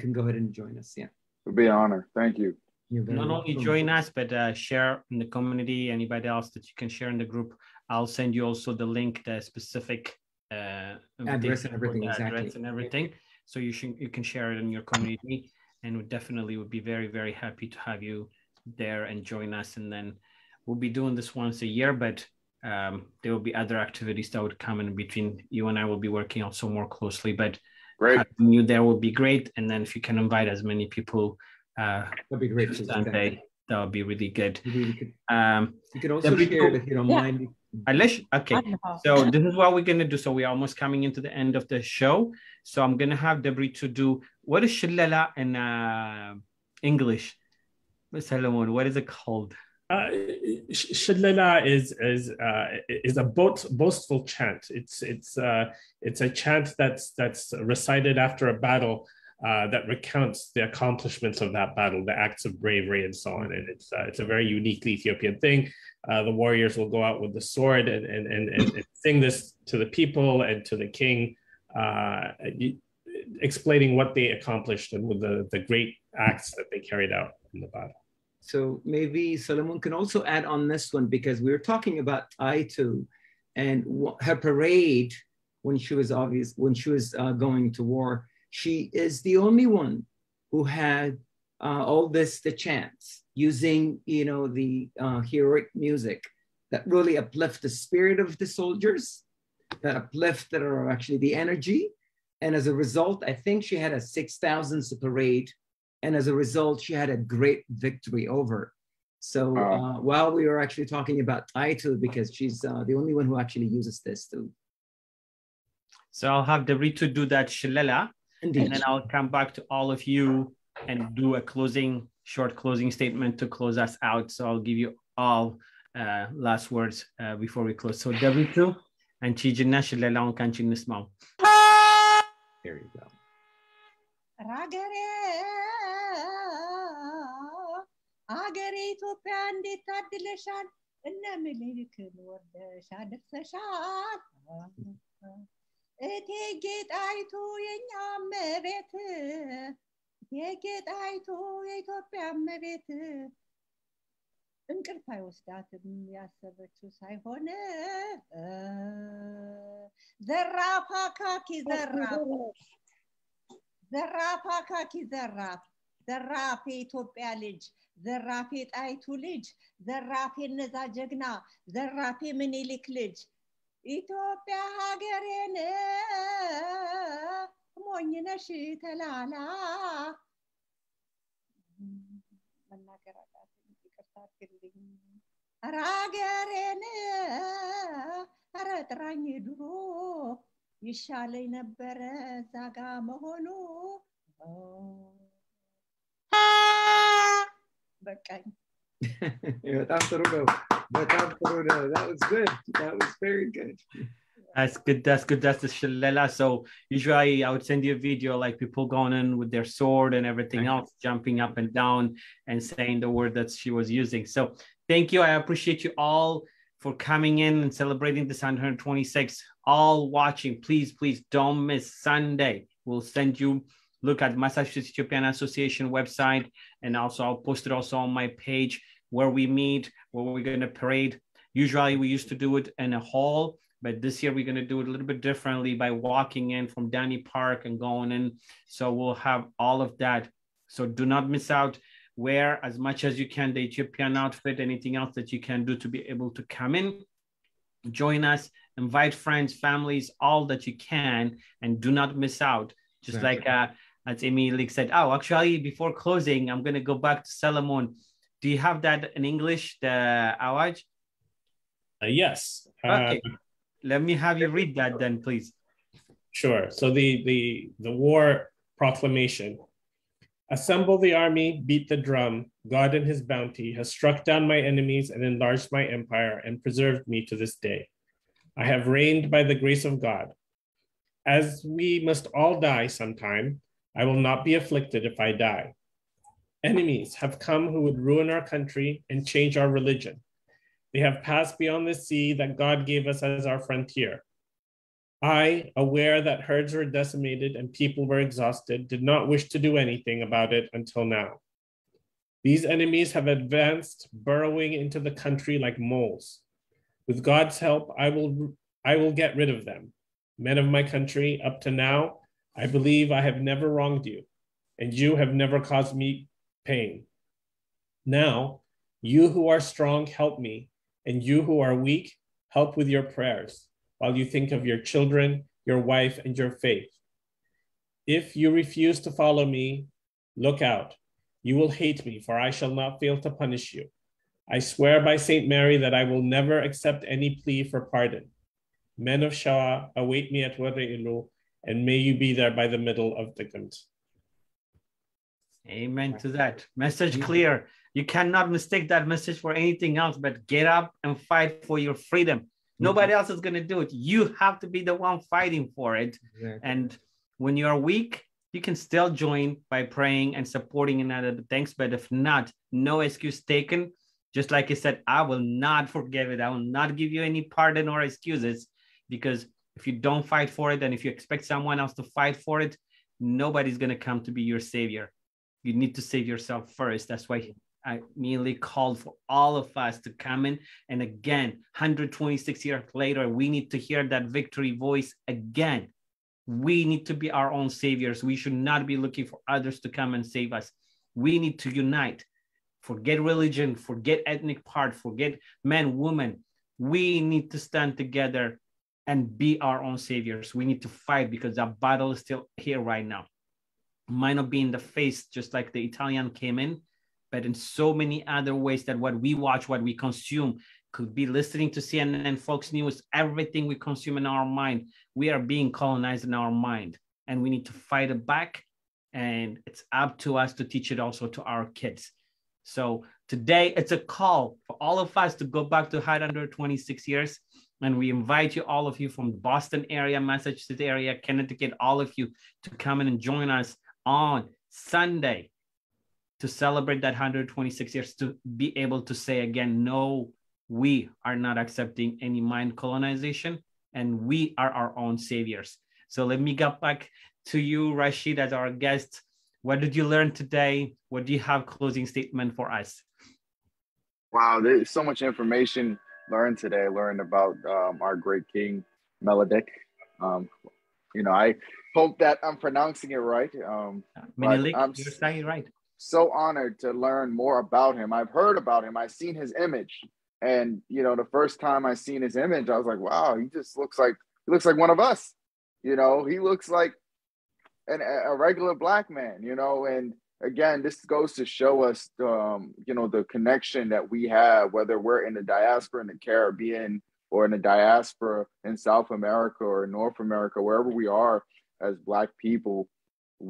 can go ahead and join us. Yeah, it'll be an honor. Thank you. Not only join us, but share in the community. Anybody else that you can share in the group, I'll send you also the link, the specific address and everything. Address and everything, so you can share it in your community, and we definitely would be very, very happy to have you there and join us. And then we'll be doing this once a year, but there will be other activities that would come in between. You and I will be working also more closely, but having you there will be great. And then if you can invite as many people. That'd be great. Sunday, that would be really good. You can also share it if you don't mind. Alish? Okay. So this is what we're going to do. So we're almost coming into the end of the show. So I'm going to have Debri to do, what is shillala in English? Solomon, what is it called? Shillala is a boastful chant. It's a chant that's recited after a battle that recounts the accomplishments of that battle, the acts of bravery, and so on. And it's a very uniquely Ethiopian thing. The warriors will go out with the sword and sing this to the people and to the king, explaining what they accomplished and with the great acts that they carried out in the battle. So maybe Solomon can also add on this one, because we were talking about Aitu and her parade when she was going to war. She is the only one who had all the chants using, the heroic music that really uplift the spirit of the soldiers, that are actually the energy. And as a result, I think she had a 6,000 parade. And as a result, she had a great victory over. So while we were actually talking about Aitu, because she's the only one who actually uses this too. So I'll have Debritu do that Shillala, and then I'll come back to all of you and do a short closing statement to close us out. So I'll give you all last words before we close. So Debritu and Chijina Shillala on Kanchin Nismau. There you go. አገሬ ኢትዮጵያ እንዴት ታድለሻል እነ ምኒልክን ወርደሽ አድርሰሻል እቴጌ ጣይቱ የኛ እመቤት እቴጌ ጣይቱ የኢትዮጵያ እመቤት እንቅልፍ አይወስዳትም ያሰበችው ሳይሆን ዘራፍ አካኪ ዘራፍ የኢትዮጵያ ልጅ ዘራፍ የጣይቱ ልጅ ዘራፍ የነዛ ጀግና ዘራፍ የምኒልክ ልጅ ኢትዮጵያ ሀገሬን ሞኝነሽ ተላላ መናገር አቃተኝ ይቅርታ አድርግልኝ ኧረ ሀገሬን ኧረ ጥራኝ ድሮ ይሻለኝ ነበረ ዛጋ መሆኑ በቃኝ በጣም ጥሩ ነው that was good. That was very good. That's good. That's the Shillala. So usually I would send you a video like people going in with their sword and everything else, jumping up and down and saying the word that she was using. So thank you. I appreciate you all for coming in and celebrating this 126. All watching, please don't miss Sunday. We'll send you, look at Massachusetts Ethiopian Association website, and also I'll post it also on my page where we meet, where we're going to parade. Usually we used to do it in a hall, but this year we're going to do it a little bit differently by walking in from Danny Park and going in. So we'll have all of that. So do not miss out. Wear as much as you can the Ethiopian outfit, anything else that you can do to be able to come in, join us, invite friends, families, all that you can, and do not miss out. Just like as Emily said, actually before closing, I'm going to go back to Solomon. Do you have that in English, the Awaj? Yes. Okay. Let me have you read that then, please. Sure. So the war proclamation. Assemble the army, beat the drum. God in his bounty has struck down my enemies and enlarged my empire and preserved me to this day. I have reigned by the grace of God. As we must all die sometime, I will not be afflicted if I die. Enemies have come who would ruin our country and change our religion. They have passed beyond the sea that God gave us as our frontier. I, aware that herds were decimated and people were exhausted, did not wish to do anything about it until now. These enemies have advanced, burrowing into the country like moles. With God's help, I will get rid of them. Men of my country, up to now, I believe I have never wronged you, and you have never caused me pain. Now, you who are strong, help me, and you who are weak, help with your prayers, while you think of your children, your wife, and your faith. If you refuse to follow me, look out. You will hate me, for I shall not fail to punish you. I swear by St. Mary that I will never accept any plea for pardon. Men of Shawa, await me at Wareilu, and may you be there by the middle of the Gant. Amen to that. Message clear. You cannot mistake that message for anything else, but get up and fight for your freedom. Nobody else is going to do it. You have to be the one fighting for it. Exactly. And when you are weak, you can still join by praying and supporting another. Thanks, but if not, no excuse taken. Just like I said, I will not forgive it. I will not give you any pardon or excuses, because if you don't fight for it and if you expect someone else to fight for it, nobody's going to come to be your savior. You need to save yourself first. That's why I immediately called for all of us to come in. And again, 126 years later, we need to hear that victory voice again. We need to be our own saviors. We should not be looking for others to come and save us. We need to unite. Forget religion, forget ethnic part, forget men, women. We need to stand together and be our own saviors. We need to fight, because that battle is still here right now. Might not be in the face, just like the Italian came in, but in so many other ways that what we watch, what we consume, could be listening to CNN, Fox News, everything we consume in our mind. We are being colonized in our mind, and we need to fight it back. And it's up to us to teach it also to our kids. So today it's a call for all of us to go back to 126 years. And we invite you, all of you from the Boston area, Massachusetts area, Connecticut, all of you to come in and join us on Sunday to celebrate that 126 years, to be able to say again, no, we are not accepting any mind colonization, and we are our own saviors. So let me get back to you, Rashid, as our guest. What did you learn today? What do you have closing statement for us? Wow, there's so much information learned today. I learned about our great King Melchizedek. I hope that I'm pronouncing it right. Menelik, you're saying right. So honored to learn more about him. I've heard about him. I've seen his image. And, the first time I seen his image, I was like, wow, he looks like one of us. He looks like a regular black man, and again, this goes to show us, the connection that we have, whether we're in the diaspora in the Caribbean or in the diaspora in South America or North America, wherever we are as Black people.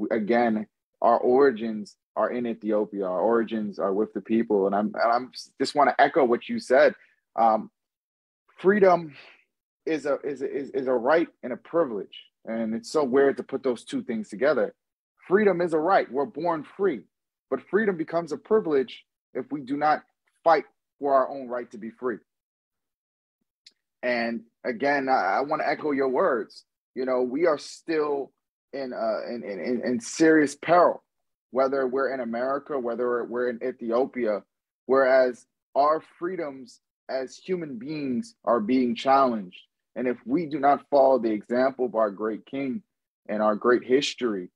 Again, our origins are in Ethiopia. Our origins are with the people. And I'm just want to echo what you said. Freedom is a right and a privilege. And it's so weird to put those two things together. Freedom is a right. We're born free. But freedom becomes a privilege if we do not fight for our own right to be free. And again, I want to echo your words. We are still in serious peril, whether we're in America, whether we're in Ethiopia, whereas our freedoms as human beings are being challenged. And if we do not follow the example of our great king and our great history,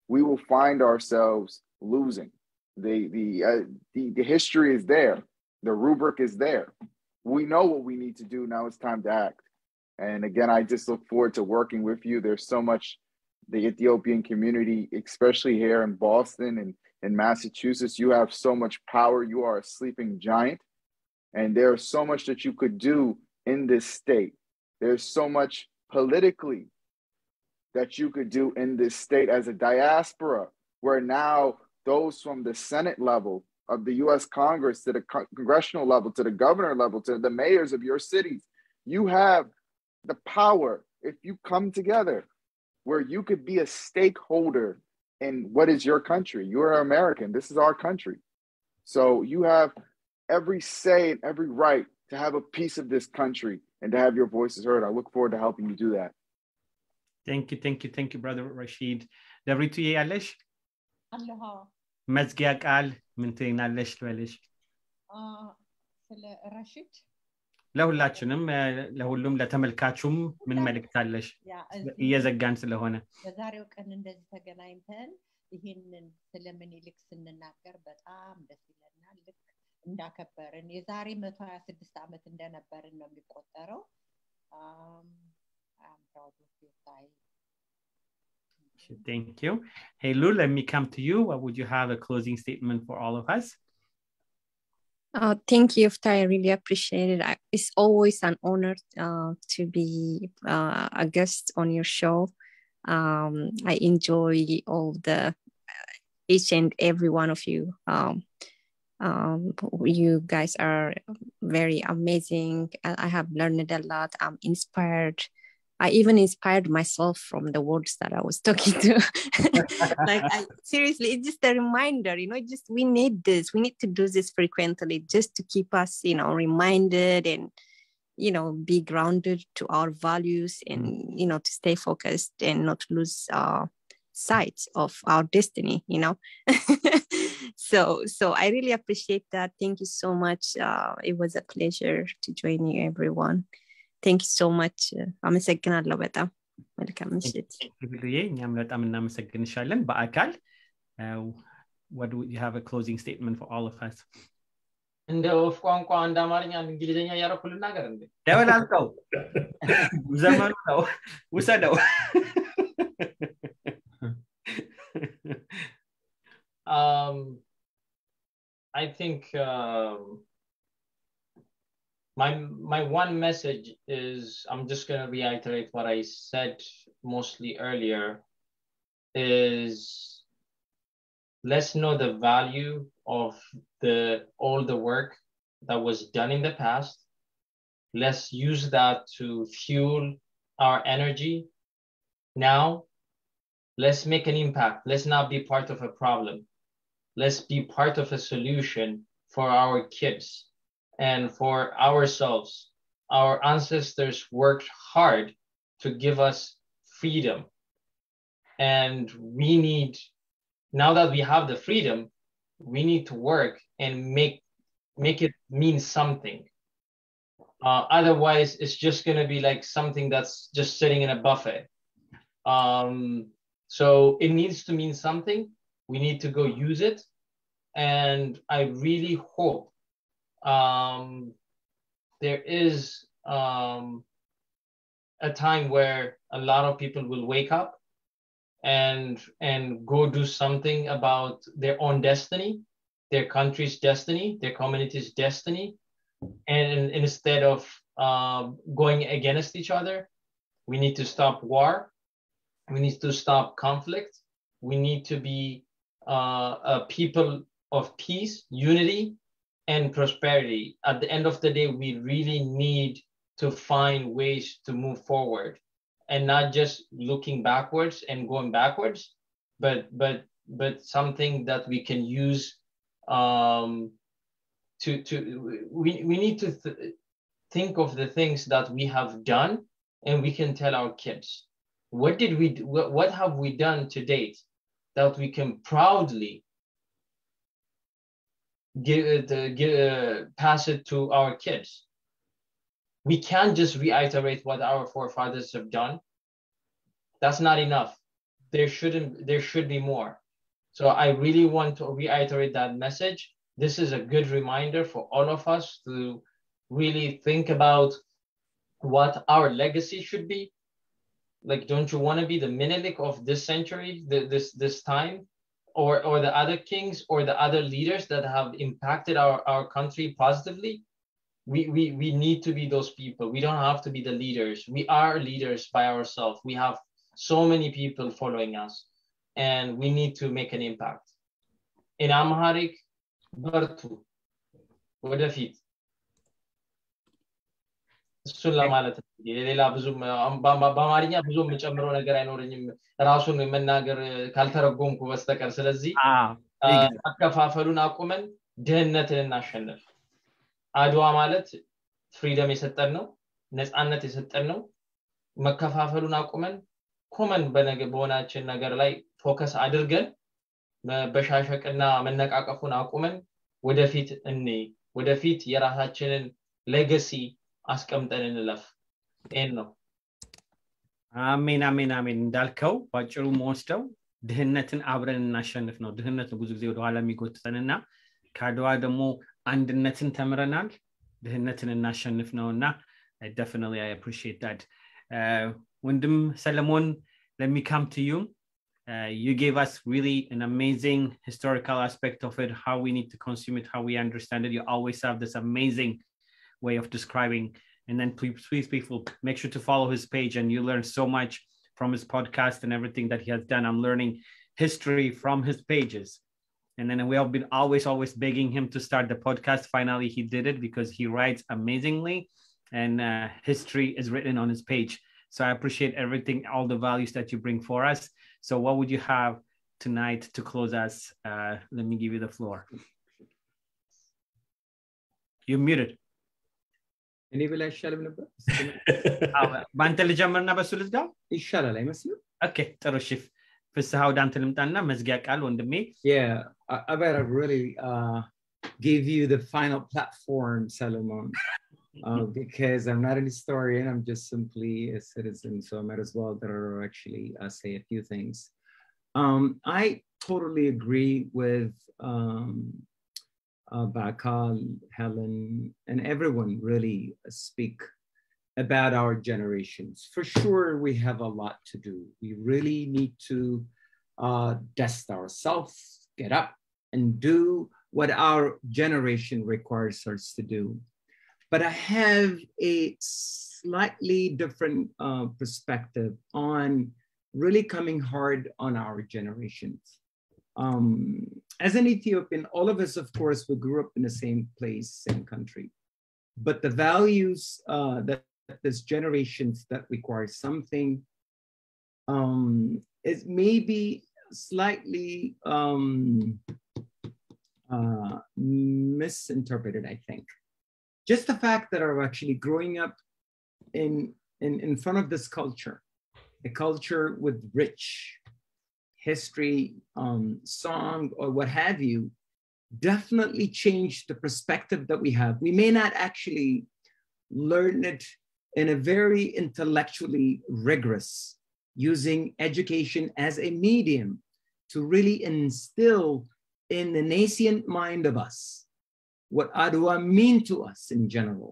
we will find ourselves losing. The history is there. The rubric is there. We know what we need to do. Now it's time to act. And again, I just look forward to working with you. There's so much, the Ethiopian community, especially here in Boston and in Massachusetts, you have so much power. You are a sleeping giant. And there's so much that you could do in this state. There's so much politically that you could do in this state as a diaspora, where now those from the Senate level of the U.S. Congress to the congressional level, to the governor level, to the mayors of your cities, you have the power, if you come together, where you could be a stakeholder in what is your country. You're an American. This is our country. So you have every say and every right to have a piece of this country and to have your voices heard. I look forward to helping you do that. Thank you, Brother Rashid. ደብሪቱ ያለሽ መዝጊያ ቃል ምን ትይናለሽ ልበልሽ? ስለ ረሺድ ለሁላችንም ለሁሉም ለተመልካቹም ምን መልእክት አለሽ? እየዘጋን ስለሆነ በዛሬው ቀን እንደዚህ ተገናኝተን ይሄንን ስለ ምኒልክ ስንናገር በጣም ደስ ይለናል። ልክ እንዳከበርን የዛሬ 126 ዓመት እንደነበርን ነው የሚቆጠረው። I'm proud of you guys. Thank you. Hey Lou, let me come to you. What would you have a closing statement for all of us? Thank you, Iftai. I really appreciate it. It's always an honor to be a guest on your show. I enjoy all each and every one of you. You guys are very amazing. I have learned a lot. I'm inspired. I even inspired myself from the words that I was talking to. Seriously, it's just a reminder, we need this. We need to do this frequently just to keep us, reminded and, be grounded to our values and, to stay focused and not lose sight of our destiny, So I really appreciate that. Thank you so much. It was a pleasure to join you, everyone. Thank you so much. አመሰግናለሁ በጣም መልካም ምሽት። እኛም በጣም እናመሰግንሻለን በአካል። What do you have a closing statement for all of us? እንደ ወፍ ቋንቋ እንደ አማርኛ እንግሊዘኛ ያረኩ ልናገር እንዴ? ደወላልከው ዘመኑ ነው ውሰደው። I think my one message is, I'm just going to reiterate what I said mostly earlier, is let's know the value of all the work that was done in the past. Let's use that to fuel our energy now. Let's make an impact. Let's not be part of a problem. Let's be part of a solution for our kids and for ourselves. Our ancestors worked hard to give us freedom. And we need, now that we have the freedom, we need to work and make it mean something. Otherwise, it's just going to be like something that's just sitting in a buffet. So it needs to mean something. We need to go use it. And I really hope there is a time where a lot of people will wake up and go do something about their own destiny, their country's destiny, their community's destiny. And instead of going against each other, we need to stop war. We need to stop conflict. We need to be a people of peace, unity, and prosperity. At the end of the day, we really need to find ways to move forward and not just looking backwards and going backwards, but something that we can use we need to think of the things that we have done, and we can tell our kids, what have we done to date that we can proudly pass it to our kids. We can't just reiterate what our forefathers have done. That's not enough. There should be more. So I really want to reiterate that message. This is a good reminder for all of us to really think about what our legacy should be. Like, don't you want to be the Menelik of this century, this time? Or the other kings or the other leaders that have impacted our country positively? We need to be those people. We don't have to be the leaders. We are leaders by ourselves. We have so many people following us, and we need to make an impact. In Amharic, Bartu, ወደፊት እሱን ለማለት ሌላ ብዙም በአማርኛ ብዙ የምጨምረው ነገር አይኖርኝም ራሱን መናገር ካልተረጎምኩ በስተቀር ስለዚህ አከፋፈሉን አቁመን ድህነትን እናሸንፍ አድዋ ማለት ፍሪደም የሰጠን ነው ነፃነት የሰጠን ነው መከፋፈሉን አቁመን ኮመን በሆናችን ነገር ላይ ፎከስ አድርገን በሻሸቅና መነቃቀፉን አቁመን ወደፊት የራሳችንን ሌጋሲ አስቀምጠን እንለፍ ነው አሜን አሜን አሜን እንዳልከው ባጭሩ መወስደው ድህነትን አብረን እናሸንፍ ነው ድህነት ብዙ ጊዜ ወደ ኋላ የሚጎትተንና ካድዋ ደግሞ አንድነትን ተምረናል ድህነትን እናሸንፍ ነውና definitely I appreciate that ወንድም ሰለሞን let me come to you you gave us really an amazing historical aspect of it how we need to consume it how we understand it you always have this amazing way of describing and then please people make sure to follow his page and you learn so much from his podcast and everything that he has done I'm learning history from his pages And then we have been always begging him to start the podcast. Finally, he did it because he writes amazingly, and history is written on his page. So I appreciate everything, all the values that you bring for us. So what would you have tonight to close us? Let me give you the floor. You're muted. እኔ ብላ ይሻላል ነበር ባንተ ልጀምርና በሱ ልዝጋው ይሻላል አይመስልም ኦኬ ጥሩ እሺ ፍስሐ ወደ አንተ ልምጣና መዝጊያ ቃል ወንድሜ yeah I better really give you the final platform Solomon because I'm not an historian I'm just simply a citizen so I might as well better actually say a few things I totally agree with Bakal, Helen, and everyone really speak about our generations. For sure, we have a lot to do. We really need to dust ourselves, get up, and do what our generation requires us to do. But I have a slightly different perspective on really coming hard on our generations. As an Ethiopian, all of us, of course, we grew up in the same place, same country. But the values that this generations that require something is maybe slightly misinterpreted, I think. Just the fact that are actually growing up in front of this culture, a culture with rich history, song, or what have you, definitely changed the perspective that we have. We may not actually learn it in a very intellectually rigorous, using education as a medium to really instill in the nascent mind of us what Adwa mean to us in general,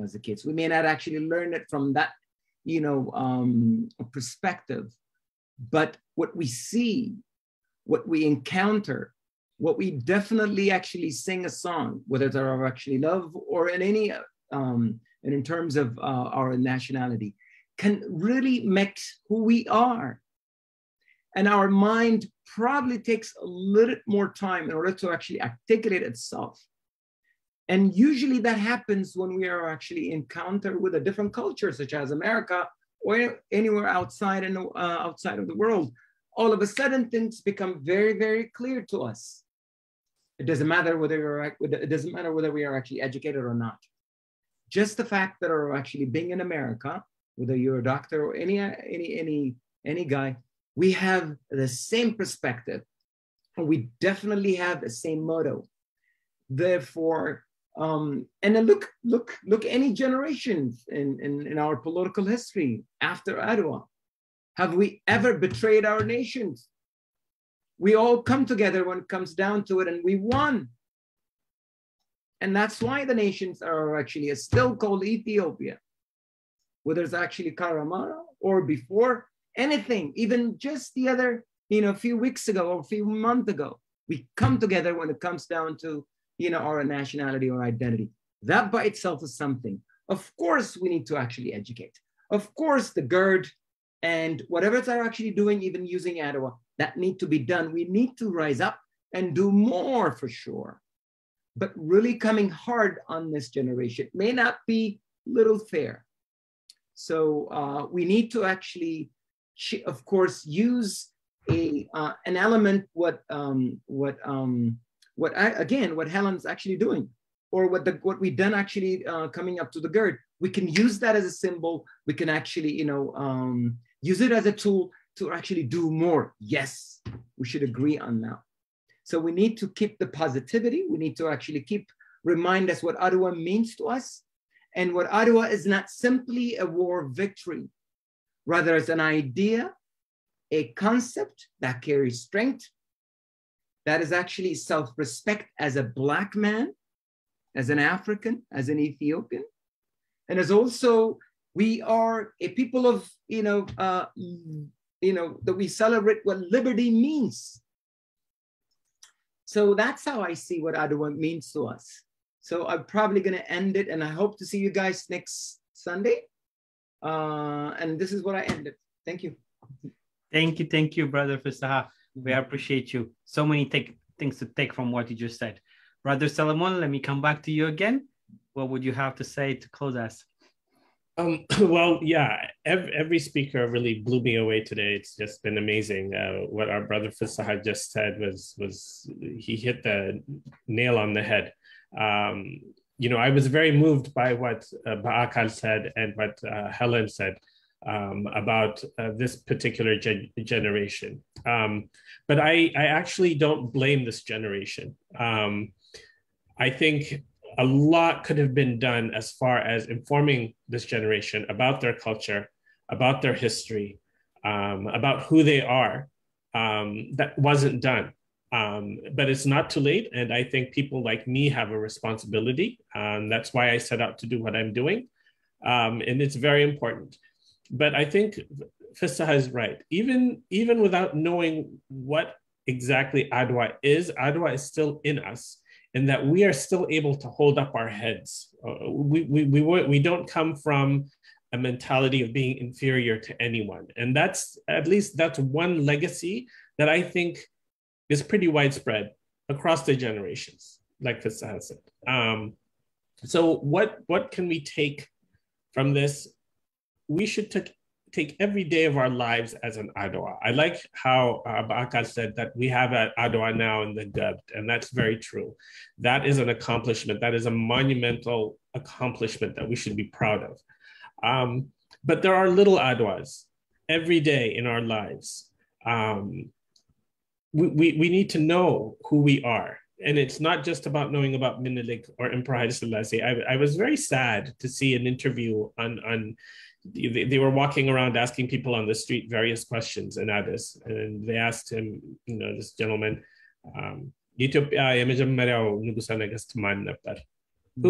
as a kids. We may not actually learn it from that, perspective. But what we see, what we encounter, what we definitely actually sing a song, whether it's our actually love or in any, and in terms of our nationality, can really make who we are. And our mind probably takes a little more time in order to actually articulate itself. And usually that happens when we are actually encounter with a different culture, such as America, or anywhere outside outside of the world, all of a sudden things become very, very clear to us. It doesn't matter whether we are actually educated or not. Just the fact that we're actually being in America, whether you're a doctor or any guy, we have the same perspective, and we definitely have the same motto. Therefore, and then look any generations in our political history after Adwa. Have we ever betrayed our nations? We all come together when it comes down to it, and we won. And that's why the nations are actually still called Ethiopia. Whether it's actually Karamara or before anything, even just the other, a few weeks ago or a few months ago, we come together when it comes down to our nationality or identity. That by itself is something. Of course, we need to actually educate. Of course, the GERD and whatever they're actually doing, even using Adwa, that need to be done. We need to rise up and do more for sure. But really coming hard on this generation may not be little fair. So we need to actually, of course, use an element what Helen's actually doing, or what we done actually coming up to the GERD. We can use that as a symbol. We can actually, use it as a tool to actually do more. Yes, we should agree on that. So we need to keep the positivity. We need to actually remind us what Adwa means to us, and what Adwa is not simply a war victory. Rather, it's an idea, a concept that carries strength, that is actually self-respect as a Black man, as an African, as an Ethiopian, and as also we are a people of, that we celebrate what liberty means. So that's how I see what Adwa means to us. So I'm probably going to end it, and I hope to see you guys next Sunday. And this is what I ended. Thank you. Thank you, brother Fasaha. We appreciate you. So many things to take from what you just said. Brother Solomon, let me come back to you again. What would you have to say to close us? Well, yeah, every speaker really blew me away today. It's just been amazing. What our brother Fisaha just said was he hit the nail on the head. You know, I was very moved by what Baakal said and what Helen said about this particular generation. But I actually don't blame this generation. I think a lot could have been done as far as informing this generation about their culture, about their history, about who they are. That wasn't done. But it's not too late. And I think people like me have a responsibility. That's why I set out to do what I'm doing. And it's very important. But I think Fisaha is right. Even without knowing what exactly Adwa is still in us, and that we are still able to hold up our heads. We don't come from a mentality of being inferior to anyone. And that's one legacy that I think is pretty widespread across the generations, like Fisaha said. So what can we take from this? We should take every day of our lives as an Adwa. I like how Baakal said that we have an Adwa now in the Gubd, and that's very true. That is an accomplishment. That is a monumental accomplishment that we should be proud of. But there are little Adwas every day in our lives. We need to know who we are. And it's not just about knowing about Menelik or Emperor Haile Selassie. I was very sad to see an interview on they were walking around asking people on the street various questions in Addis, and they asked him, you know, this gentleman, who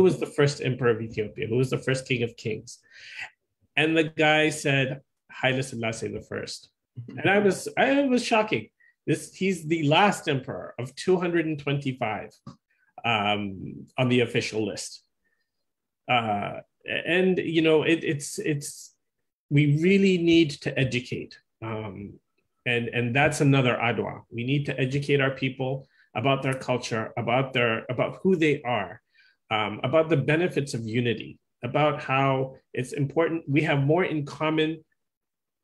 was the first emperor of Ethiopia? Who was the first king of kings? And the guy said, Haile Selassie the first. And I was shocking. He's the last emperor of 225 on the official list. And you know, we really need to educate, and that's another Adwa. We need to educate our people about their culture, about who they are, about the benefits of unity, about how it's important. We have more in common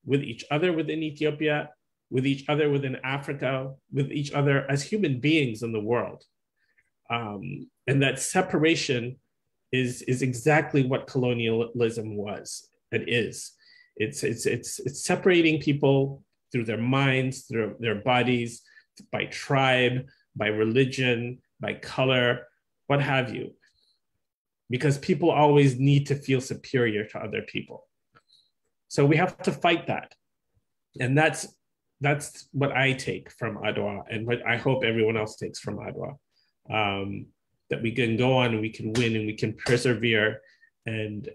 with each other within Ethiopia, with each other within Africa, with each other as human beings in the world, and that separation is exactly what colonialism was and is. It's separating people through their minds, through their bodies, by tribe, by religion, by color, what have you. Because people always need to feel superior to other people. So we have to fight that. And that's what I take from Adwa, and what I hope everyone else takes from Adwa. That we can go on and we can win and we can persevere and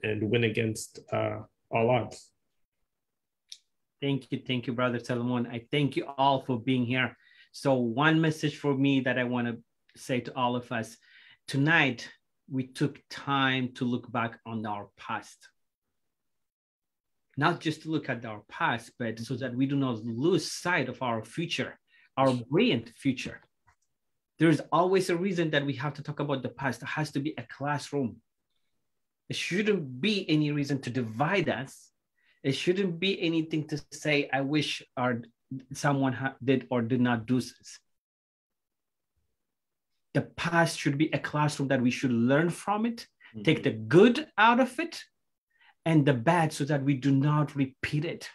win against all odds. Thank you, Brother Solomon. I thank you all for being here. So one message for me that I want to say to all of us. Tonight, we took time to look back on our past. Not just to look at our past, but so that we do not lose sight of our future, our brilliant future. There's always a reason that we have to talk about the past. It has to be a classroom. It shouldn't be any reason to divide us. It shouldn't be anything to say, I wish someone did or did not do this. The past should be a classroom that we should learn from it, take the good out of it, and the bad so that we do not repeat it.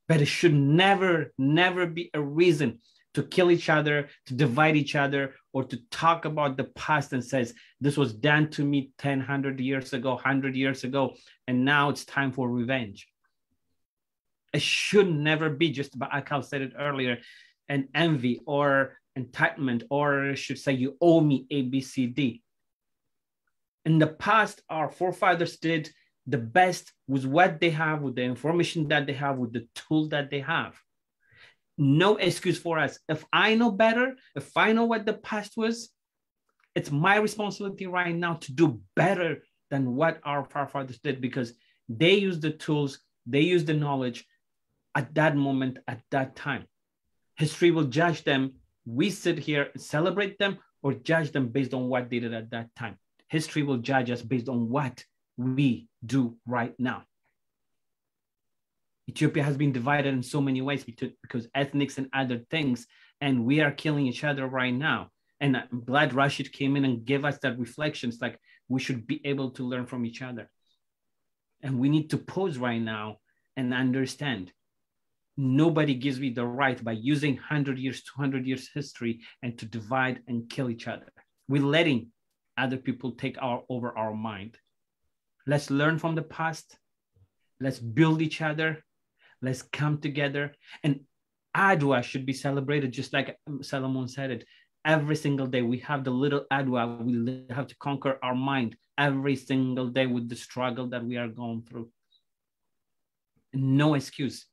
But it should never be a reason to kill each other, to divide each other, or to talk about the past and says, this was done to me 10, 100 years ago, 100 years ago, and now it's time for revenge. It should never be, just Baakal said it earlier, an envy or entitlement, or I should say, you owe me A, B, C, D. In the past, our forefathers did the best with what they have, with the information that they have, with the tool that they have. No excuse for us. If I know better, if I know what the past was, it's my responsibility right now to do better than what our forefathers did, because they used the tools, they used the knowledge at that moment, at that time. History will judge them. We sit here and celebrate them or judge them based on what they did at that time. History will judge us based on what we do right now. Ethiopia has been divided in so many ways because ethnics and other things, and we are killing each other right now. And I'm glad Rashid came in and gave us that reflections, like we should be able to learn from each other. And we need to pause right now and understand nobody gives me the right by using 100 years, 200 years history and to divide and kill each other. We're letting other people take over our mind. Let's learn from the past. Let's build each other. Let's come together. And Adwa should be celebrated just like Solomon said it. Every single day we have the little Adwa. We have to conquer our mind every single day with the struggle that we are going through. No excuse.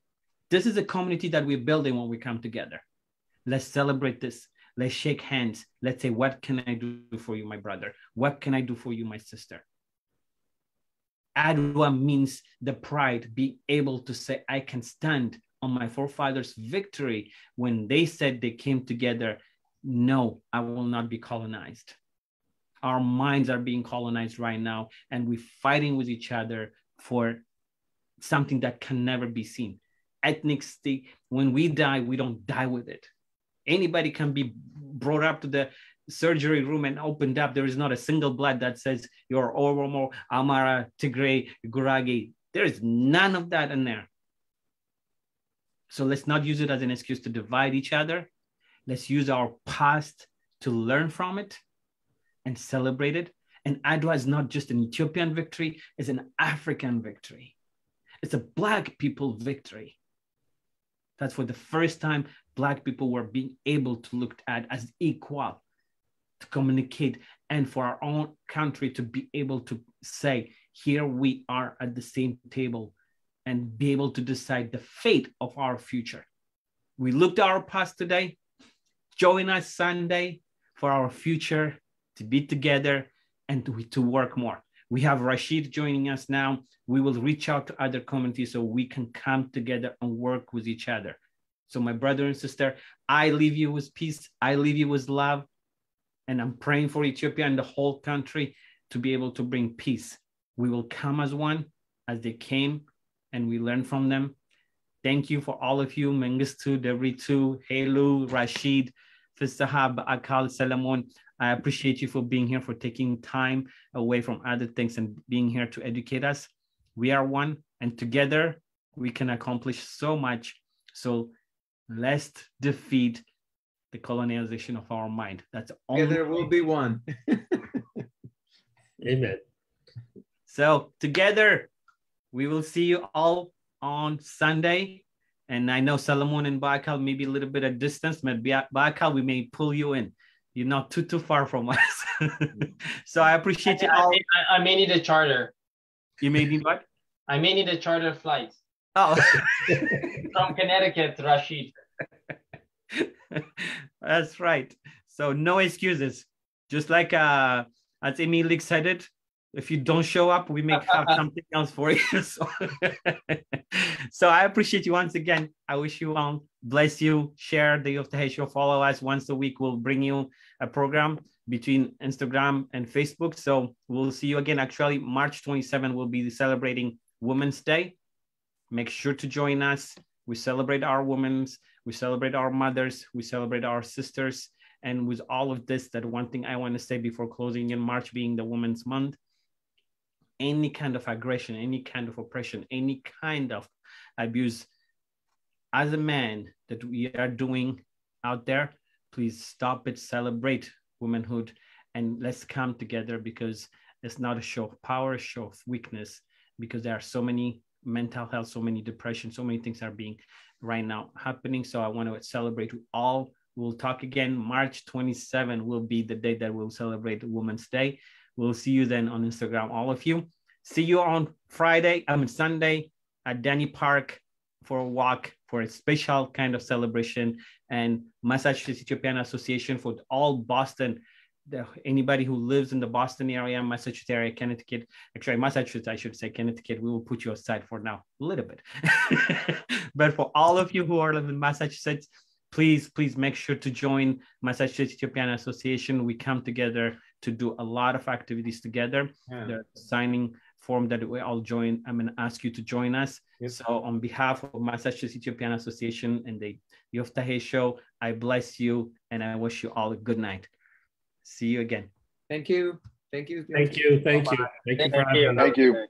This is a community that we're building when we come together. Let's celebrate this. Let's shake hands. Let's say, what can I do for you, my brother? What can I do for you, my sister? Adwa means the pride, being able to say, I can stand on my forefathers' victory when they said they came together. No, I will not be colonized. Our minds are being colonized right now, and we're fighting with each other for something that can never be seen. Ethnicity, when we die, we don't die with it. Anybody can be brought up to the surgery room and opened up. There is not a single blood that says you're Oromo, Amara, Tigray, Gurage. There is none of that in there. So let's not use it as an excuse to divide each other. Let's use our past to learn from it and celebrate it. And Adwa is not just an Ethiopian victory, it's an African victory. It's a Black people victory. That's for the first time Black people were being able to look at as equal, to communicate, and for our own country to be able to say, here we are at the same table and be able to decide the fate of our future. We looked at our past today. Join us Sunday for our future to be together and to work more. We have Rashid joining us now. We will reach out to other communities so we can come together and work with each other. So my brother and sister, I leave you with peace. I leave you with love. And I'm praying for Ethiopia and the whole country to be able to bring peace. We will come as one, as they came, and we learn from them. Thank you for all of you, Mengistu, Devritu, Helu, Rashid, Fisahab, Akal, Solomon. I appreciate you for being here, for taking time away from other things and being here to educate us. We are one, and together we can accomplish so much. So let's defeat the colonization of our mind. That's all. Together we'll be one. Amen. So together, we will see you all on Sunday. And I know Solomon and Baakal may be a little bit at distance, but Baakal, we may pull you in. You're not too far from us. So I appreciate you all. I may need a charter. You may need what? I may need a charter flight. Oh. From Connecticut to Rashid. That's right. So no excuses. Just like as Emily said it, if you don't show up, we may have something else for you. So I appreciate you once again. I wish you all bless you. Share the Youth of Tahay Show. Follow us once a week. We'll bring you a program between Instagram and Facebook. So we'll see you again. Actually, March 27 we'll be celebrating Women's Day. Make sure to join us. We celebrate our women. We celebrate our mothers. We celebrate our sisters. And with all of this, that one thing I want to say before closing in March being the Women's Month, any kind of aggression, any kind of oppression, any kind of abuse as a man that we are doing out there, please stop it, celebrate womanhood, and let's come together, because it's not a show of power, a show of weakness, because there are so many mental health, so many depression, so many things are being right now happening. So I want to celebrate with all. We'll talk again. March 27 will be the day that we'll celebrate Women's Day. We'll see you then on Instagram, all of you. See you on Sunday at Danny Park for a walk, for a special kind of celebration, and Massachusetts Ethiopian Association for all Boston. Anybody who lives in the Boston area, Massachusetts area, Connecticut, actually Massachusetts, I should say Connecticut, we will put you aside for now, a little bit. But for all of you who are living in Massachusetts, please make sure to join Massachusetts Ethiopian Association. We come together to do a lot of activities together. The signing form that we all join, I'm going to ask you to join us. So on behalf of Massachusetts Ethiopian Association and the Yoftahe Show, I bless you and I wish you all a good night. See you again. Thank you. Thank you. Thank you. Thank you. Thank you for having me. Thank you.